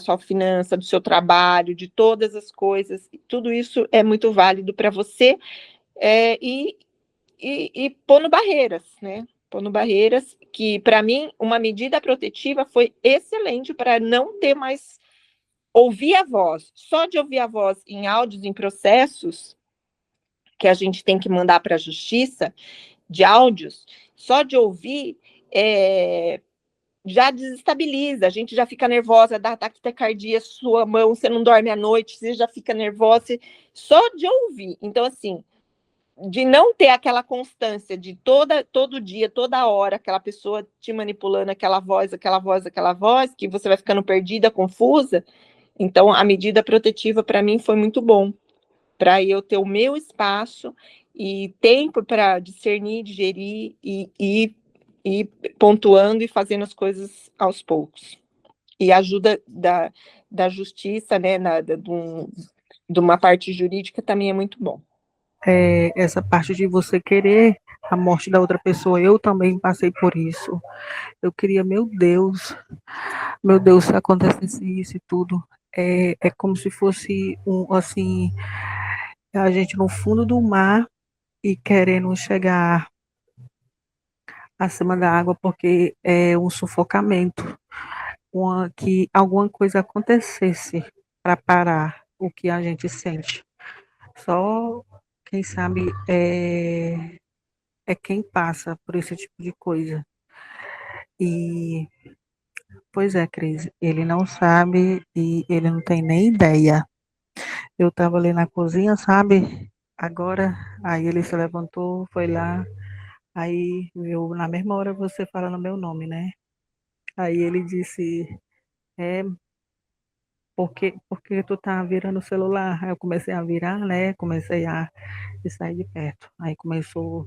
sua finança, do seu trabalho, de todas as coisas. Tudo isso é muito válido para você, e pondo barreiras, né? Pondo barreiras, que para mim uma medida protetiva foi excelente para não ter mais ouvir a voz. Só de ouvir a voz em áudios, em processos que a gente tem que mandar para a justiça, de áudios, só de ouvir, já desestabiliza, a gente já fica nervosa, dá taquicardia, sua mão, você não dorme à noite, você já fica nervosa, só de ouvir. Então, assim, de não ter aquela constância de todo dia, toda hora, aquela pessoa te manipulando, aquela voz, aquela voz, aquela voz, que você vai ficando perdida, confusa. Então, a medida protetiva, para mim, foi muito bom, para eu ter o meu espaço e tempo para discernir, digerir e pontuando e fazendo as coisas aos poucos. E a ajuda da justiça, né, de uma parte jurídica também é muito bom. Essa parte de você querer a morte da outra pessoa, eu também passei por isso. Eu queria, meu Deus, se acontecesse isso e tudo, é como se fosse assim, a gente no fundo do mar e querendo chegar acima da água, porque é um sufocamento, que alguma coisa acontecesse para parar o que a gente sente. Só quem sabe é quem passa por esse tipo de coisa. E, pois é, Cris, ele não sabe e ele não tem nem ideia. Eu estava ali na cozinha, sabe? Agora, aí ele se levantou, foi lá, aí viu, na mesma hora você falando meu nome, né? Aí ele disse, é, porque tu tá virando o celular? Aí eu comecei a virar, né? Comecei a sair de perto. Aí começou,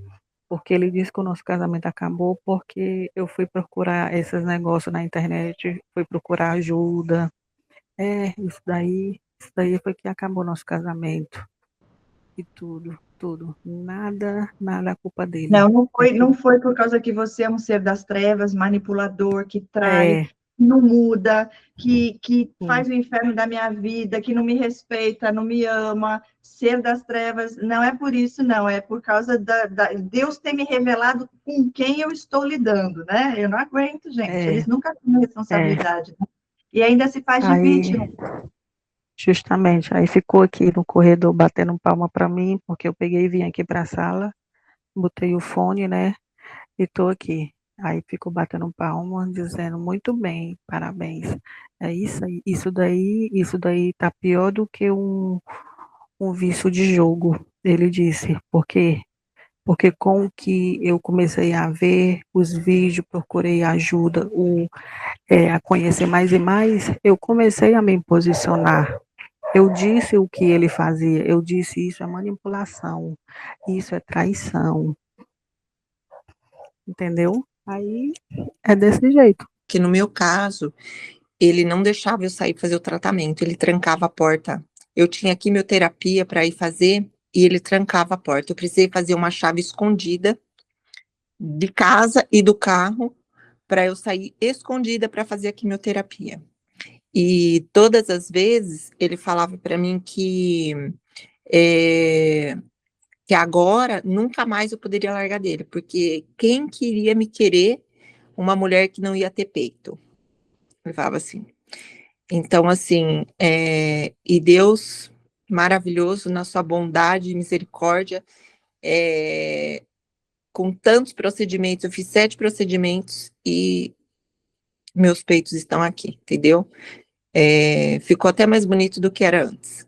porque ele disse que o nosso casamento acabou porque eu fui procurar esses negócios na internet, fui procurar ajuda. Isso daí foi que acabou nosso casamento. E tudo. Nada a culpa dele. Não, não É foi, não tudo. foi por causa que você é um ser das trevas, manipulador, que trai, É, não muda, que sim, faz o inferno da minha vida, que não me respeita, não me ama, ser das trevas. Não é por isso, não. É por causa Deus ter me revelado com quem eu estou lidando, né? Eu não aguento, gente. é, Eles nunca têm é. responsabilidade, né? E ainda se faz de vítima. Aí, justamente, aí ficou aqui no corredor batendo palma para mim, porque eu peguei e vim aqui para a sala, botei o fone, né? E tô aqui. Aí ficou batendo palma, dizendo muito bem, parabéns. É isso aí, isso daí tá pior do que um vício de jogo, ele disse. Por quê? Porque com o que eu comecei a ver os vídeos, procurei ajuda, a conhecer mais e mais, eu comecei a me posicionar. Eu disse o que ele fazia, eu disse isso é manipulação, isso é traição, entendeu? Aí é desse jeito. Que no meu caso, ele não deixava eu sair fazer o tratamento, ele trancava a porta. Eu tinha quimioterapia para ir fazer e ele trancava a porta. Eu precisei fazer uma chave escondida de casa e do carro para eu sair escondida para fazer a quimioterapia. E todas as vezes ele falava para mim é, que agora nunca mais eu poderia largar dele, porque quem queria me querer, uma mulher que não ia ter peito. Ele falava assim. Então, assim, e Deus, maravilhoso na sua bondade e misericórdia, com tantos procedimentos, eu fiz 7 procedimentos e meus peitos estão aqui, entendeu? Ficou até mais bonito do que era antes.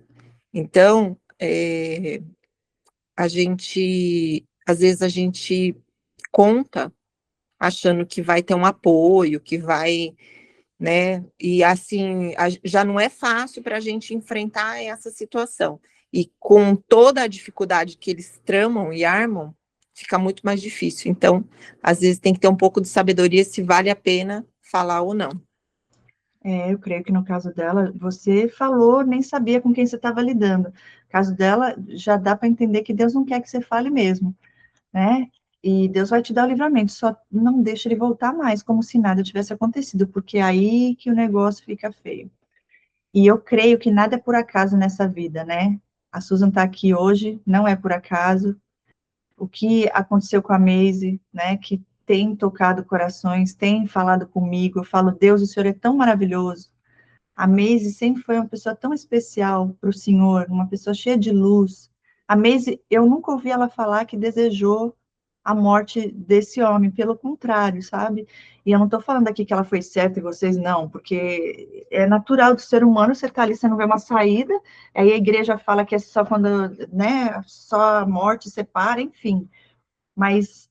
Então, às vezes a gente conta achando que vai ter um apoio, que vai, né? E assim, já não é fácil para a gente enfrentar essa situação. E com toda a dificuldade que eles tramam e armam, fica muito mais difícil. Então, às vezes tem que ter um pouco de sabedoria se vale a pena falar ou não. Eu creio que no caso dela, você falou, nem sabia com quem você estava lidando. No caso dela, já dá para entender que Deus não quer que você fale mesmo, né? E Deus vai te dar o livramento, só não deixa ele voltar mais, como se nada tivesse acontecido, porque é aí que o negócio fica feio. E eu creio que nada é por acaso nessa vida, né? A Susan está aqui hoje, não é por acaso. O que aconteceu com a Maisie, né? Que tem tocado corações, tem falado comigo. Eu falo, Deus, o Senhor é tão maravilhoso. A Maisie sempre foi uma pessoa tão especial para o Senhor, uma pessoa cheia de luz. A Maisie, eu nunca ouvi ela falar que desejou a morte desse homem, pelo contrário, sabe? E eu não estou falando aqui que ela foi certa e vocês não, porque é natural do ser humano, você está ali, você não vê uma saída, aí a igreja fala que é só quando, né, só a morte separa, enfim. Mas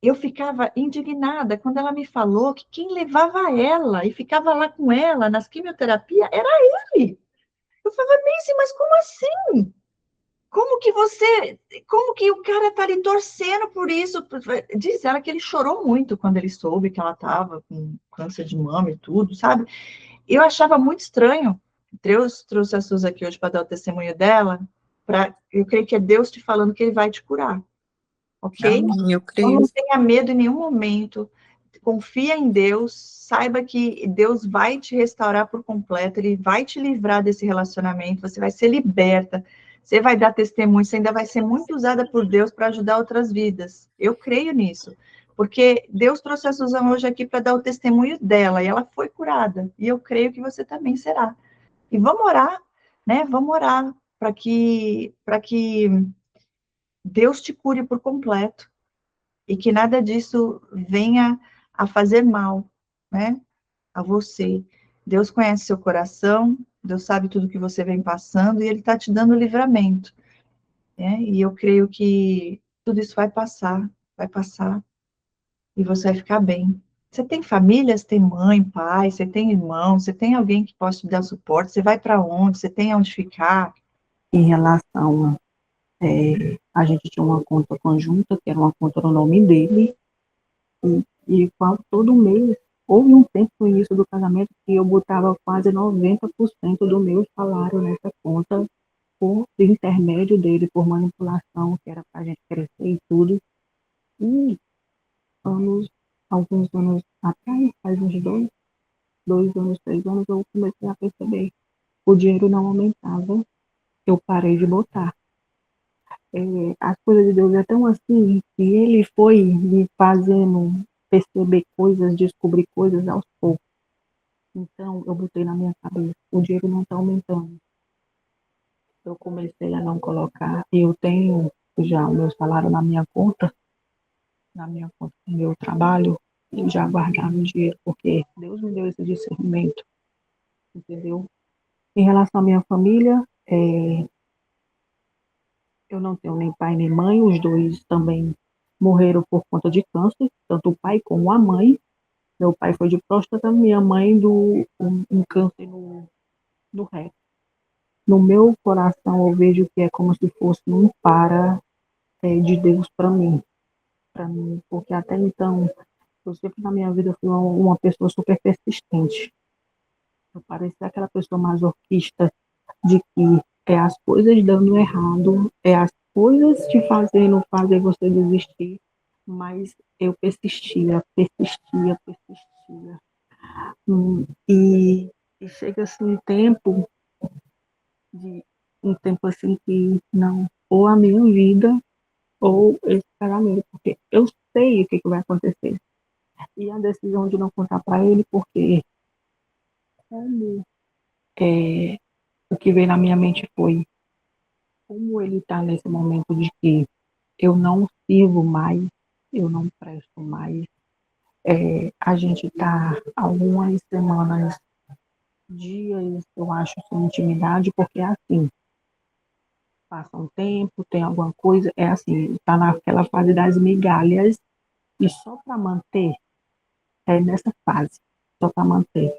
eu ficava indignada quando ela me falou que quem levava ela e ficava lá com ela nas quimioterapias era ele. Eu falava, Nancy, mas como assim? Como que o cara tá ali torcendo por isso? Diz ela que ele chorou muito quando ele soube que ela estava com câncer de mama e tudo, sabe? Eu achava muito estranho. Deus trouxe a Suzy aqui hoje para dar o testemunho dela, eu creio que é Deus te falando que ele vai te curar, ok? Amém, eu Então, creio. não tenha medo em nenhum momento. Confia em Deus, saiba que Deus vai te restaurar por completo, Ele vai te livrar desse relacionamento, você vai ser liberta, você vai dar testemunho, você ainda vai ser muito usada por Deus para ajudar outras vidas. Eu creio nisso, porque Deus trouxe a Suzana hoje aqui para dar o testemunho dela, e ela foi curada, e eu creio que você também será. E vamos orar, né? Vamos orar para que Deus te cure por completo e que nada disso venha a fazer mal, né, a você. Deus conhece seu coração, Deus sabe tudo que você vem passando e Ele está te dando livramento, né? E eu creio que tudo isso vai passar e você vai ficar bem. Você tem família, você tem mãe, pai, você tem irmão, você tem alguém que possa te dar suporte, você vai para onde, você tem onde ficar. Em relação, a gente tinha uma conta conjunta, que era uma conta no nome dele, e qual todo mês, houve um tempo no início do casamento que eu botava quase 90% do meu salário nessa conta, por intermédio dele, por manipulação, que era para a gente crescer e tudo. E anos, alguns anos atrás, faz uns 2 anos, 3 anos, eu comecei a perceber. O dinheiro não aumentava, eu parei de botar. As coisas de Deus é tão assim que ele foi me fazendo perceber coisas, descobrir coisas aos poucos. Então, eu botei na minha cabeça, o dinheiro não está aumentando. Eu comecei a não colocar, eu tenho já o meu salário na minha conta do meu trabalho, e já guardar o dinheiro, porque Deus me deu esse discernimento, entendeu? Em relação à minha família, eu não tenho nem pai nem mãe, os dois também morreram por conta de câncer, tanto o pai como a mãe. Meu pai foi de próstata, minha mãe um câncer no reto. No meu coração, eu vejo que é como se fosse um de Deus para mim, porque até então, eu sempre na minha vida fui uma pessoa super persistente. Eu parecia aquela pessoa masoquista de que é as coisas dando errado, é as coisas te fazendo fazer você desistir, mas eu persistia. E chega assim um tempo assim que não, ou a minha vida, ou esse casamento, porque eu sei o que vai acontecer. E a decisão de não contar para ele, porque como o que veio na minha mente foi como ele está nesse momento de que eu não sirvo mais, eu não presto mais. A gente está algumas semanas, dias, eu acho, sem intimidade, porque é assim, passa um tempo, tem alguma coisa, é assim, está naquela fase das migalhas, e só para manter, é nessa fase, só para manter.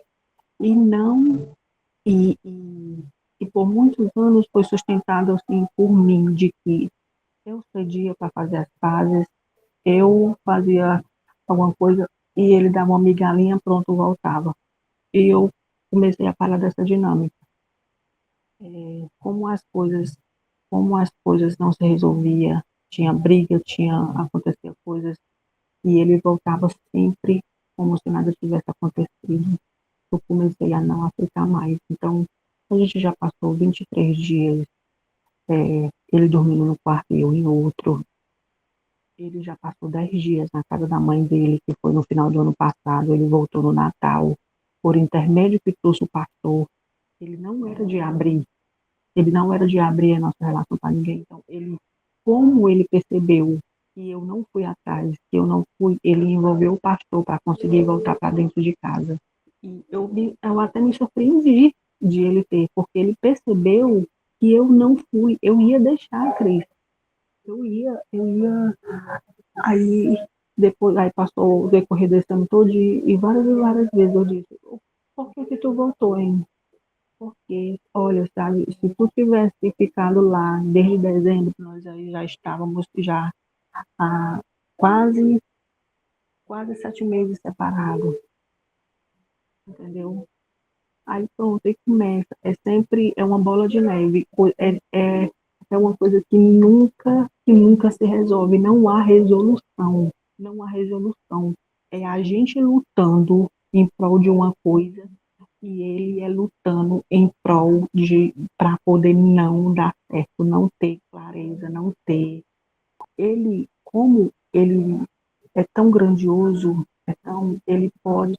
E não, e, e, e por muitos anos foi sustentado assim por mim, de que eu cedia para fazer as pazes, eu fazia alguma coisa e ele dava uma migalhinha, pronto, voltava. E eu comecei a parar dessa dinâmica. É, como as coisas não se resolvia, tinha briga, acontecia coisas e ele voltava sempre como se nada tivesse acontecido. Eu comecei a não aceitar mais. Então, a gente já passou 23 dias, ele dormindo no quarto e eu em outro. Ele já passou 10 dias na casa da mãe dele, que foi no final do ano passado. Ele voltou no Natal, por intermédio que trouxe o pastor. Ele não era de abrir, ele não era de abrir a nossa relação para ninguém. Então, como ele percebeu que eu não fui atrás, que eu não fui, ele envolveu o pastor para conseguir voltar para dentro de casa. E eu até me surpreendi de ele ter, porque ele percebeu que eu não fui, eu ia deixar a Cris. Eu ia. Aí depois, aí passou o decorrer desse ano todo e várias vezes eu disse, por que tu voltou, hein? Porque, olha, sabe, se tu tivesse ficado lá desde dezembro, nós aí já estávamos já há quase, quase 7 meses separados, entendeu? Aí pronto, aí começa. É sempre, é uma bola de neve. É uma coisa que nunca se resolve. Não há resolução. Não há resolução. É a gente lutando em prol de uma coisa e ele é lutando em prol de para poder não dar certo, não ter clareza, não ter. Como ele é tão grandioso, ele pode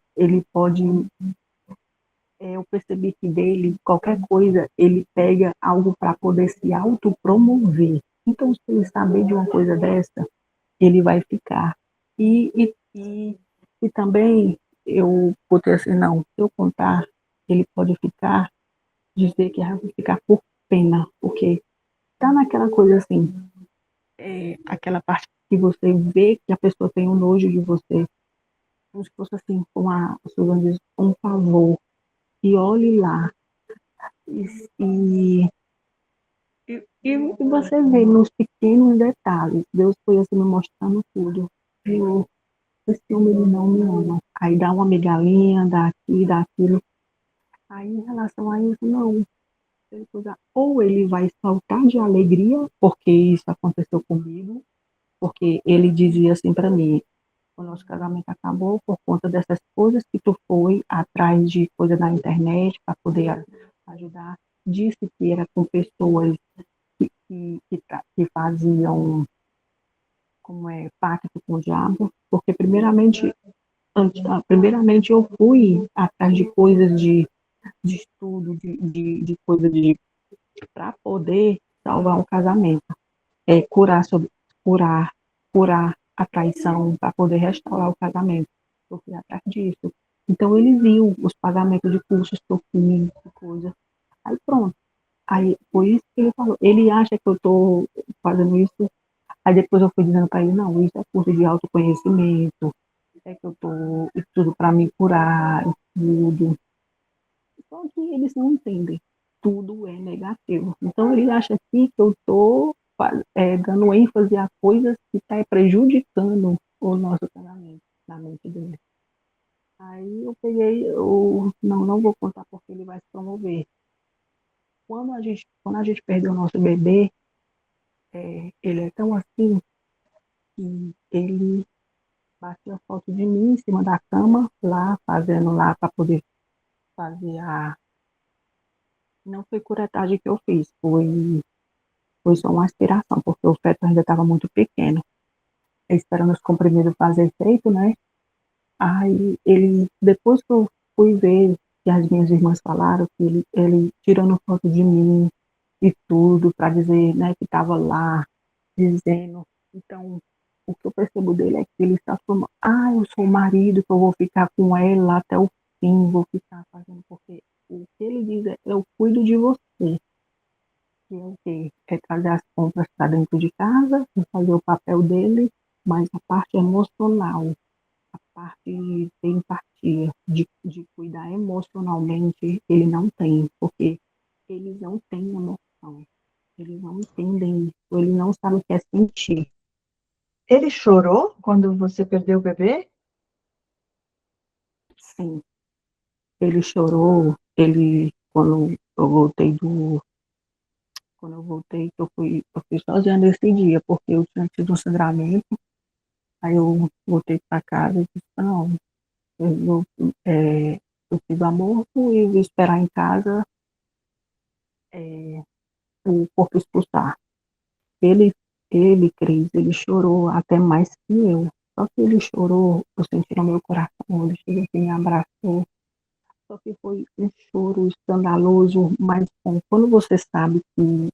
eu percebi que dele, qualquer coisa, ele pega algo para poder se autopromover. Então, se ele saber de uma coisa dessa, ele vai ficar. E também eu botei assim, não, se eu contar, ele pode ficar, dizer que vai ficar por pena, porque tá naquela coisa assim, aquela parte que você vê que a pessoa tem um nojo de você, como se fosse assim, com a Suzana diz, um favor, e olhe lá, e, e, e você vê nos pequenos detalhes, Deus foi assim me mostrando tudo. Eu, esse homem ele não me ama. Aí dá uma migalhinha, dá aqui, dá aquilo. Aí em relação a isso, não. Ou ele vai saltar de alegria, porque isso aconteceu comigo, porque ele dizia assim para mim, o nosso casamento acabou por conta dessas coisas que tu foi atrás de coisa na internet para poder ajudar. Disse que era com pessoas que faziam como é pacto com o diabo, porque primeiramente eu fui atrás de coisas de estudo, de coisa de para poder salvar o casamento, curar, curar a traição, para poder restaurar o casamento. Eu fui atrás disso. Então ele viu os pagamentos de cursos que eu fiz, coisa. Aí pronto. Aí foi isso que ele falou. Ele acha que eu estou fazendo isso. Aí depois eu fui dizendo para ele, não, isso é curso de autoconhecimento, é que eu estou tudo para me curar, tudo. Só que eles não entendem. Tudo é negativo. Então ele acha aqui que eu estou dando ênfase a coisas que estão prejudicando o nosso casamento na mente dele. Aí eu peguei, não vou contar porque ele vai se promover. Quando a gente perdeu o nosso bebê, ele é tão assim que ele batia foto de mim em cima da cama, lá, fazendo lá para poder fazer a. Não foi curetagem que eu fiz, foi só uma aspiração, porque o feto ainda estava muito pequeno. Esperando os comprimidos fazer efeito, né? Aí ele, depois que eu fui ver, que as minhas irmãs falaram, que ele tirando foto de mim e tudo, para dizer, né, que estava lá, dizendo. Então, o que eu percebo dele é que ele está falando, eu sou o marido, que eu vou ficar com ela até o fim, vou ficar fazendo, porque o que ele diz é, eu cuido de você, que é o quê? É trazer as compras para dentro de casa, fazer o papel dele, mas a parte emocional, a parte de ter empatia, de cuidar emocionalmente, ele não tem, porque eles não têm emoção, eles não entendem isso, ele não sabe o que é sentir. Ele chorou quando você perdeu o bebê? Sim, ele chorou, quando eu voltei, eu fui sozinha nesse dia, porque eu tinha tido um sangramento, aí eu voltei para casa e disse, não, eu, eu fiz aborto e vou esperar em casa o corpo expulsar. Ele, Cris, ele chorou até mais que eu. Só que ele chorou, eu senti no meu coração, ele chegou aqui e me abraçou. Só que foi um choro escandaloso, mas bom, quando você sabe que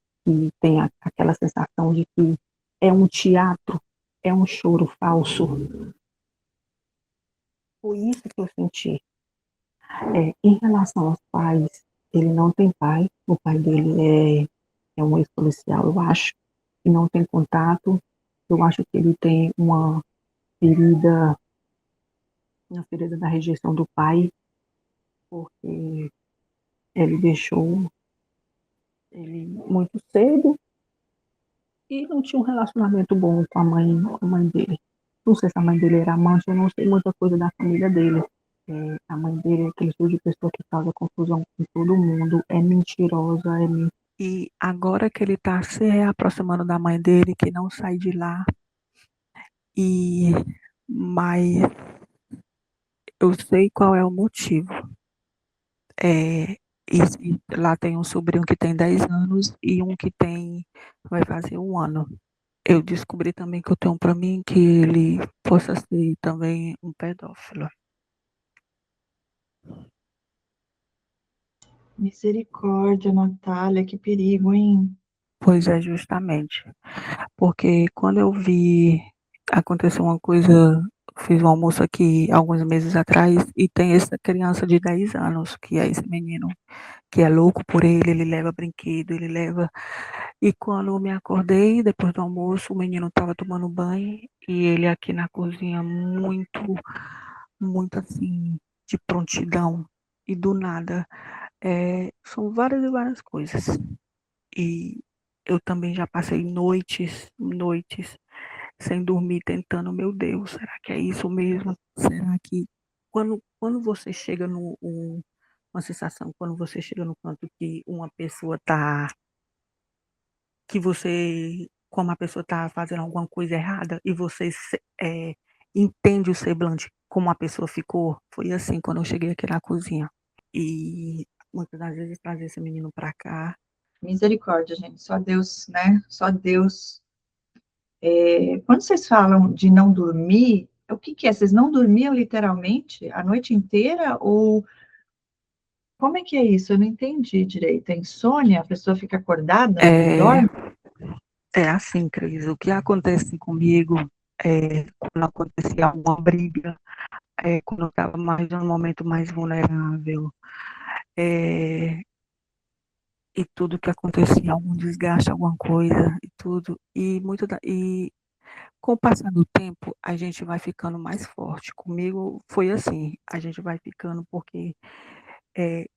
tem aquela sensação de que é um teatro, é um choro falso, foi isso que eu senti. Em relação aos pais, ele não tem pai, o pai dele é um ex-policial, eu acho, e não tem contato. Eu acho que ele tem ferida, uma ferida da rejeição do pai, porque ele deixou ele muito cedo e não tinha um relacionamento bom com a mãe dele. Não sei se a mãe dele era amante, eu não sei muita coisa da família dele. A mãe dele é aquele tipo de pessoa que causa confusão com todo mundo, é mentirosa, E agora que ele está se reaproximando da mãe dele, que não sai de lá, e mas eu sei qual é o motivo. É, lá tem um sobrinho que tem 10 anos e um que vai fazer 1 ano. Eu descobri também que eu tenho para mim que ele possa ser também um pedófilo. Misericórdia, Natália, que perigo, hein? Pois é, justamente. Porque quando eu vi, aconteceu uma coisa, fiz um almoço aqui alguns meses atrás e tem essa criança de 10 anos, que é esse menino, que é louco por ele leva brinquedo, ele leva. E quando eu me acordei, depois do almoço, o menino estava tomando banho e ele aqui na cozinha muito muito assim, de prontidão, e do nada, são várias e várias coisas. E eu também já passei noites, noites, sem dormir, tentando, meu Deus, será que é isso mesmo? Será que quando você chega uma sensação, quando você chega no canto que uma pessoa tá, que você, como a pessoa tá fazendo alguma coisa errada e você entende o semblante como a pessoa ficou, foi assim quando eu cheguei aqui na cozinha. E muitas das vezes trazer esse menino para cá. Misericórdia, gente, só Deus, né? Só Deus. Quando vocês falam de não dormir, o que que é? Vocês não dormiam literalmente a noite inteira? Ou como é que é isso? Eu não entendi direito. É insônia? A pessoa fica acordada, não É, dorme? é assim, Cris, o que acontece comigo quando acontecia alguma briga, quando eu estava mais num momento mais vulnerável, é, e tudo que acontecia, algum desgaste, alguma coisa, e tudo, e com o passar do tempo, a gente vai ficando mais forte. Comigo foi assim, a gente vai ficando porque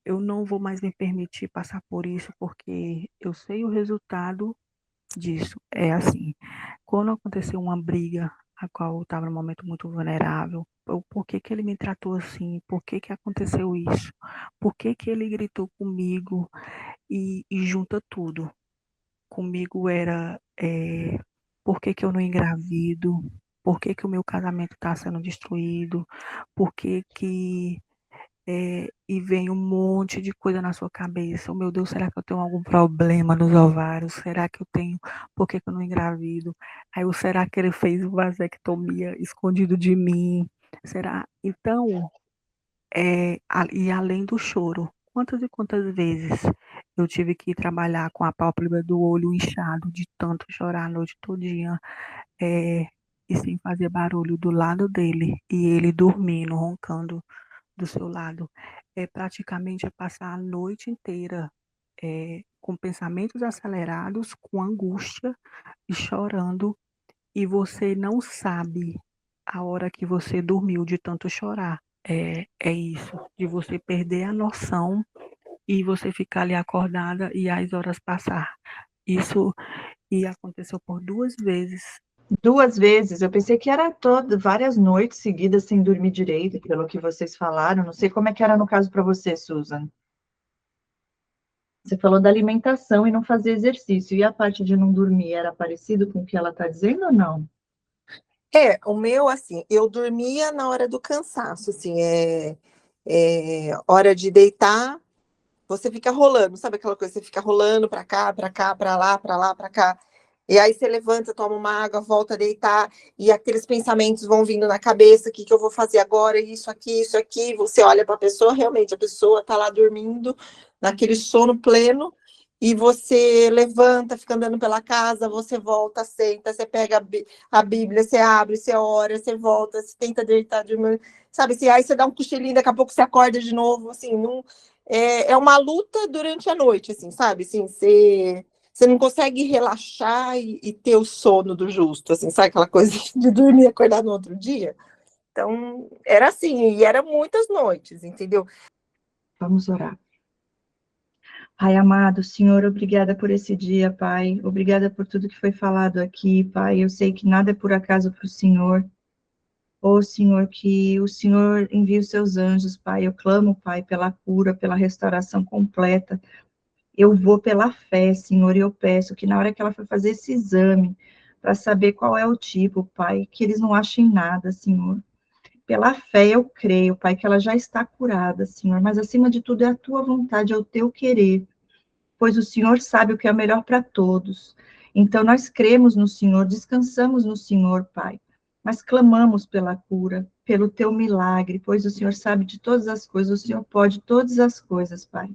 eu não vou mais me permitir passar por isso, porque eu sei o resultado disso. É assim, quando aconteceu uma briga, a qual eu estava num momento muito vulnerável, por que que ele me tratou assim? Por que que aconteceu isso? Por que que ele gritou comigo? E junta tudo. Comigo era, por que que eu não engravido? Por que que o meu casamento está sendo destruído? Por que que e vem um monte de coisa na sua cabeça. Oh, meu Deus, será que eu tenho algum problema nos ovários? Será que eu tenho? Por que que eu não engravido? Aí, ou será que ele fez vasectomia escondido de mim? Será? Então, e além do choro, quantas e quantas vezes eu tive que trabalhar com a pálpebra do olho inchado de tanto chorar a noite todinha, é, e sem fazer barulho do lado dele, e ele dormindo, roncando do seu lado. Praticamente é passar a noite inteira com pensamentos acelerados, com angústia e chorando, e você não sabe a hora que você dormiu de tanto chorar. É isso, de você perder a noção e você ficar ali acordada e as horas passar. Isso e aconteceu por 2 vezes. 2 vezes. Eu pensei que era várias noites seguidas sem dormir direito, pelo que vocês falaram. Não sei como é que era no caso para você, Susan. Você falou da alimentação e não fazer exercício. E a parte de não dormir era parecido com o que ela está dizendo ou não? O meu, assim, eu dormia na hora do cansaço, assim, hora de deitar, você fica rolando, sabe aquela coisa, você fica rolando para cá, para cá, para lá, para lá, para cá. E aí você levanta, toma uma água, volta a deitar, e aqueles pensamentos vão vindo na cabeça, o que que eu vou fazer agora, isso aqui, você olha para a pessoa, realmente, a pessoa está lá dormindo, naquele sono pleno, e você levanta, fica andando pela casa, você volta, senta, você pega a Bíblia, você abre, você ora, você volta, você tenta deitar de manhã, sabe assim, aí você dá um cochilinho, daqui a pouco você acorda de novo, assim, não, é uma luta durante a noite, assim, sabe? Assim, você não consegue relaxar e ter o sono do justo, assim, sabe aquela coisa de dormir e acordar no outro dia? Então, era assim, e era muitas noites, entendeu? Vamos orar. Pai amado, Senhor, obrigada por esse dia, Pai. Obrigada por tudo que foi falado aqui, Pai. Eu sei que nada é por acaso para o Senhor. Senhor, que o Senhor envie os seus anjos, Pai. Eu clamo, Pai, pela cura, pela restauração completa. Eu vou pela fé, Senhor, e eu peço que na hora que ela for fazer esse exame, para saber qual é o tipo, Pai, que eles não achem nada, Senhor. Pela fé eu creio, Pai, que ela já está curada, Senhor, mas acima de tudo é a tua vontade, é o teu querer, pois o Senhor sabe o que é melhor para todos. Então nós cremos no Senhor, descansamos no Senhor, Pai, mas clamamos pela cura, pelo teu milagre, pois o Senhor sabe de todas as coisas, o Senhor pode todas as coisas, Pai.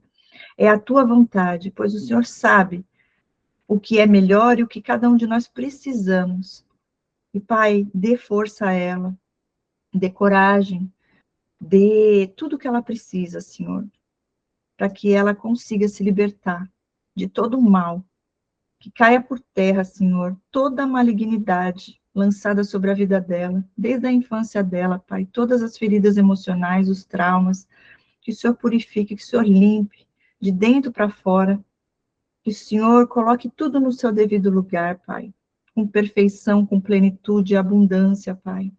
É a tua vontade, pois o Senhor sabe o que é melhor e o que cada um de nós precisamos. E, Pai, dê força a ela, dê coragem, dê tudo o que ela precisa, Senhor, para que ela consiga se libertar de todo o mal, que caia por terra, Senhor, toda a malignidade, lançada sobre a vida dela, desde a infância dela, Pai, todas as feridas emocionais, os traumas, que o Senhor purifique, que o Senhor limpe, de dentro para fora, que o Senhor coloque tudo no seu devido lugar, Pai, com perfeição, com plenitude e abundância, Pai.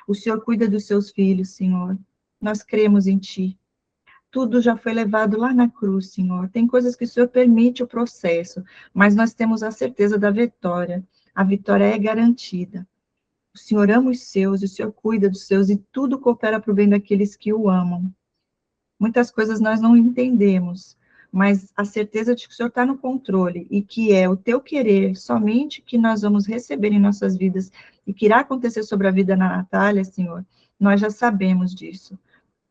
O Senhor cuida dos seus filhos, Senhor. Nós cremos em Ti. Tudo já foi levado lá na cruz, Senhor. Tem coisas que o Senhor permite o processo, mas nós temos a certeza da vitória. A vitória é garantida. O Senhor ama os seus, o Senhor cuida dos seus, e tudo coopera para o bem daqueles que o amam. Muitas coisas nós não entendemos, mas a certeza de que o Senhor está no controle e que é o teu querer somente que nós vamos receber em nossas vidas e que irá acontecer sobre a vida da Natália, Senhor, nós já sabemos disso.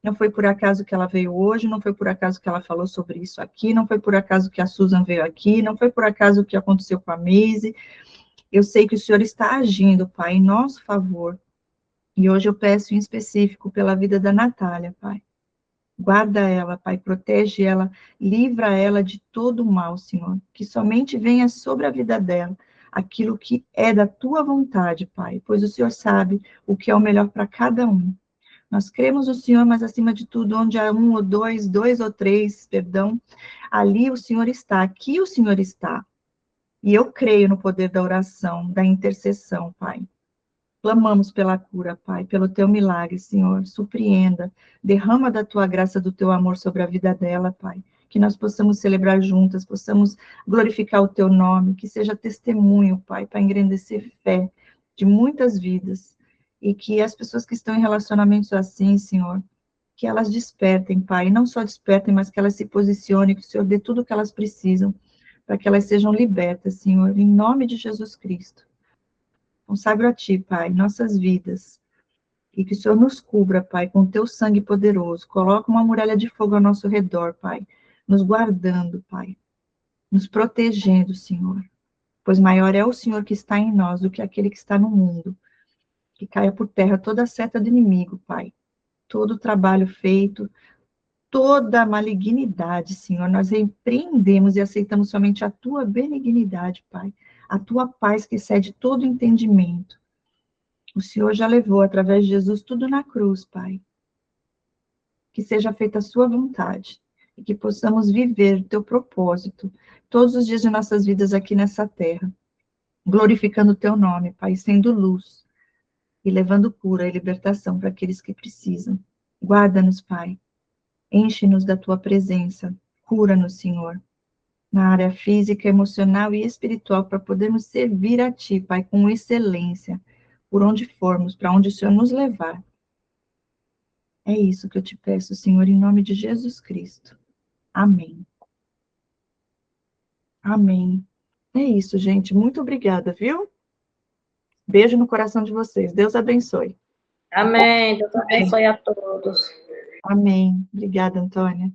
Não foi por acaso que ela veio hoje, não foi por acaso que ela falou sobre isso aqui, não foi por acaso que a Susan veio aqui, não foi por acaso o que aconteceu com a Maise. Eu sei que o Senhor está agindo, Pai, em nosso favor. E hoje eu peço em específico pela vida da Natália, Pai. Guarda ela, Pai, protege ela, livra ela de todo o mal, Senhor. Que somente venha sobre a vida dela aquilo que é da tua vontade, Pai, pois o Senhor sabe o que é o melhor para cada um. Nós cremos no Senhor, mas acima de tudo, onde há um ou dois ou três, perdão, ali o Senhor está, aqui o Senhor está. E eu creio no poder da oração, da intercessão, Pai. Clamamos pela cura, Pai, pelo teu milagre, Senhor. Surpreenda, derrama da tua graça, do teu amor sobre a vida dela, Pai. Que nós possamos celebrar juntas, possamos glorificar o teu nome, que seja testemunho, Pai, para engrandecer fé de muitas vidas. E que as pessoas que estão em relacionamentos assim, Senhor, que elas despertem, Pai, e não só despertem, mas que elas se posicionem, que o Senhor dê tudo o que elas precisam, para que elas sejam libertas, Senhor, em nome de Jesus Cristo. Consagro a Ti, Pai, nossas vidas, e que o Senhor nos cubra, Pai, com o Teu sangue poderoso. Coloca uma muralha de fogo ao nosso redor, Pai, nos guardando, Pai, nos protegendo, Senhor, pois maior é o Senhor que está em nós do que aquele que está no mundo. Que caia por terra toda a seta do inimigo, Pai, todo o trabalho feito, toda a malignidade, Senhor, nós repreendemos e aceitamos somente a Tua benignidade, Pai, a Tua paz que excede todo entendimento. O Senhor já levou, através de Jesus, tudo na cruz, Pai. Que seja feita a sua vontade e que possamos viver o teu propósito todos os dias de nossas vidas aqui nessa terra, glorificando o teu nome, Pai, sendo luz e levando cura e libertação para aqueles que precisam. Guarda-nos, Pai. Enche-nos da tua presença. Cura-nos, Senhor, na área física, emocional e espiritual, para podermos servir a Ti, Pai, com excelência, por onde formos, para onde o Senhor nos levar. É isso que eu te peço, Senhor, em nome de Jesus Cristo. Amém. Amém. É isso, gente. Muito obrigada, viu? Beijo no coração de vocês. Deus abençoe. Amém. Deus abençoe a todos. Amém. Obrigada, Antônia.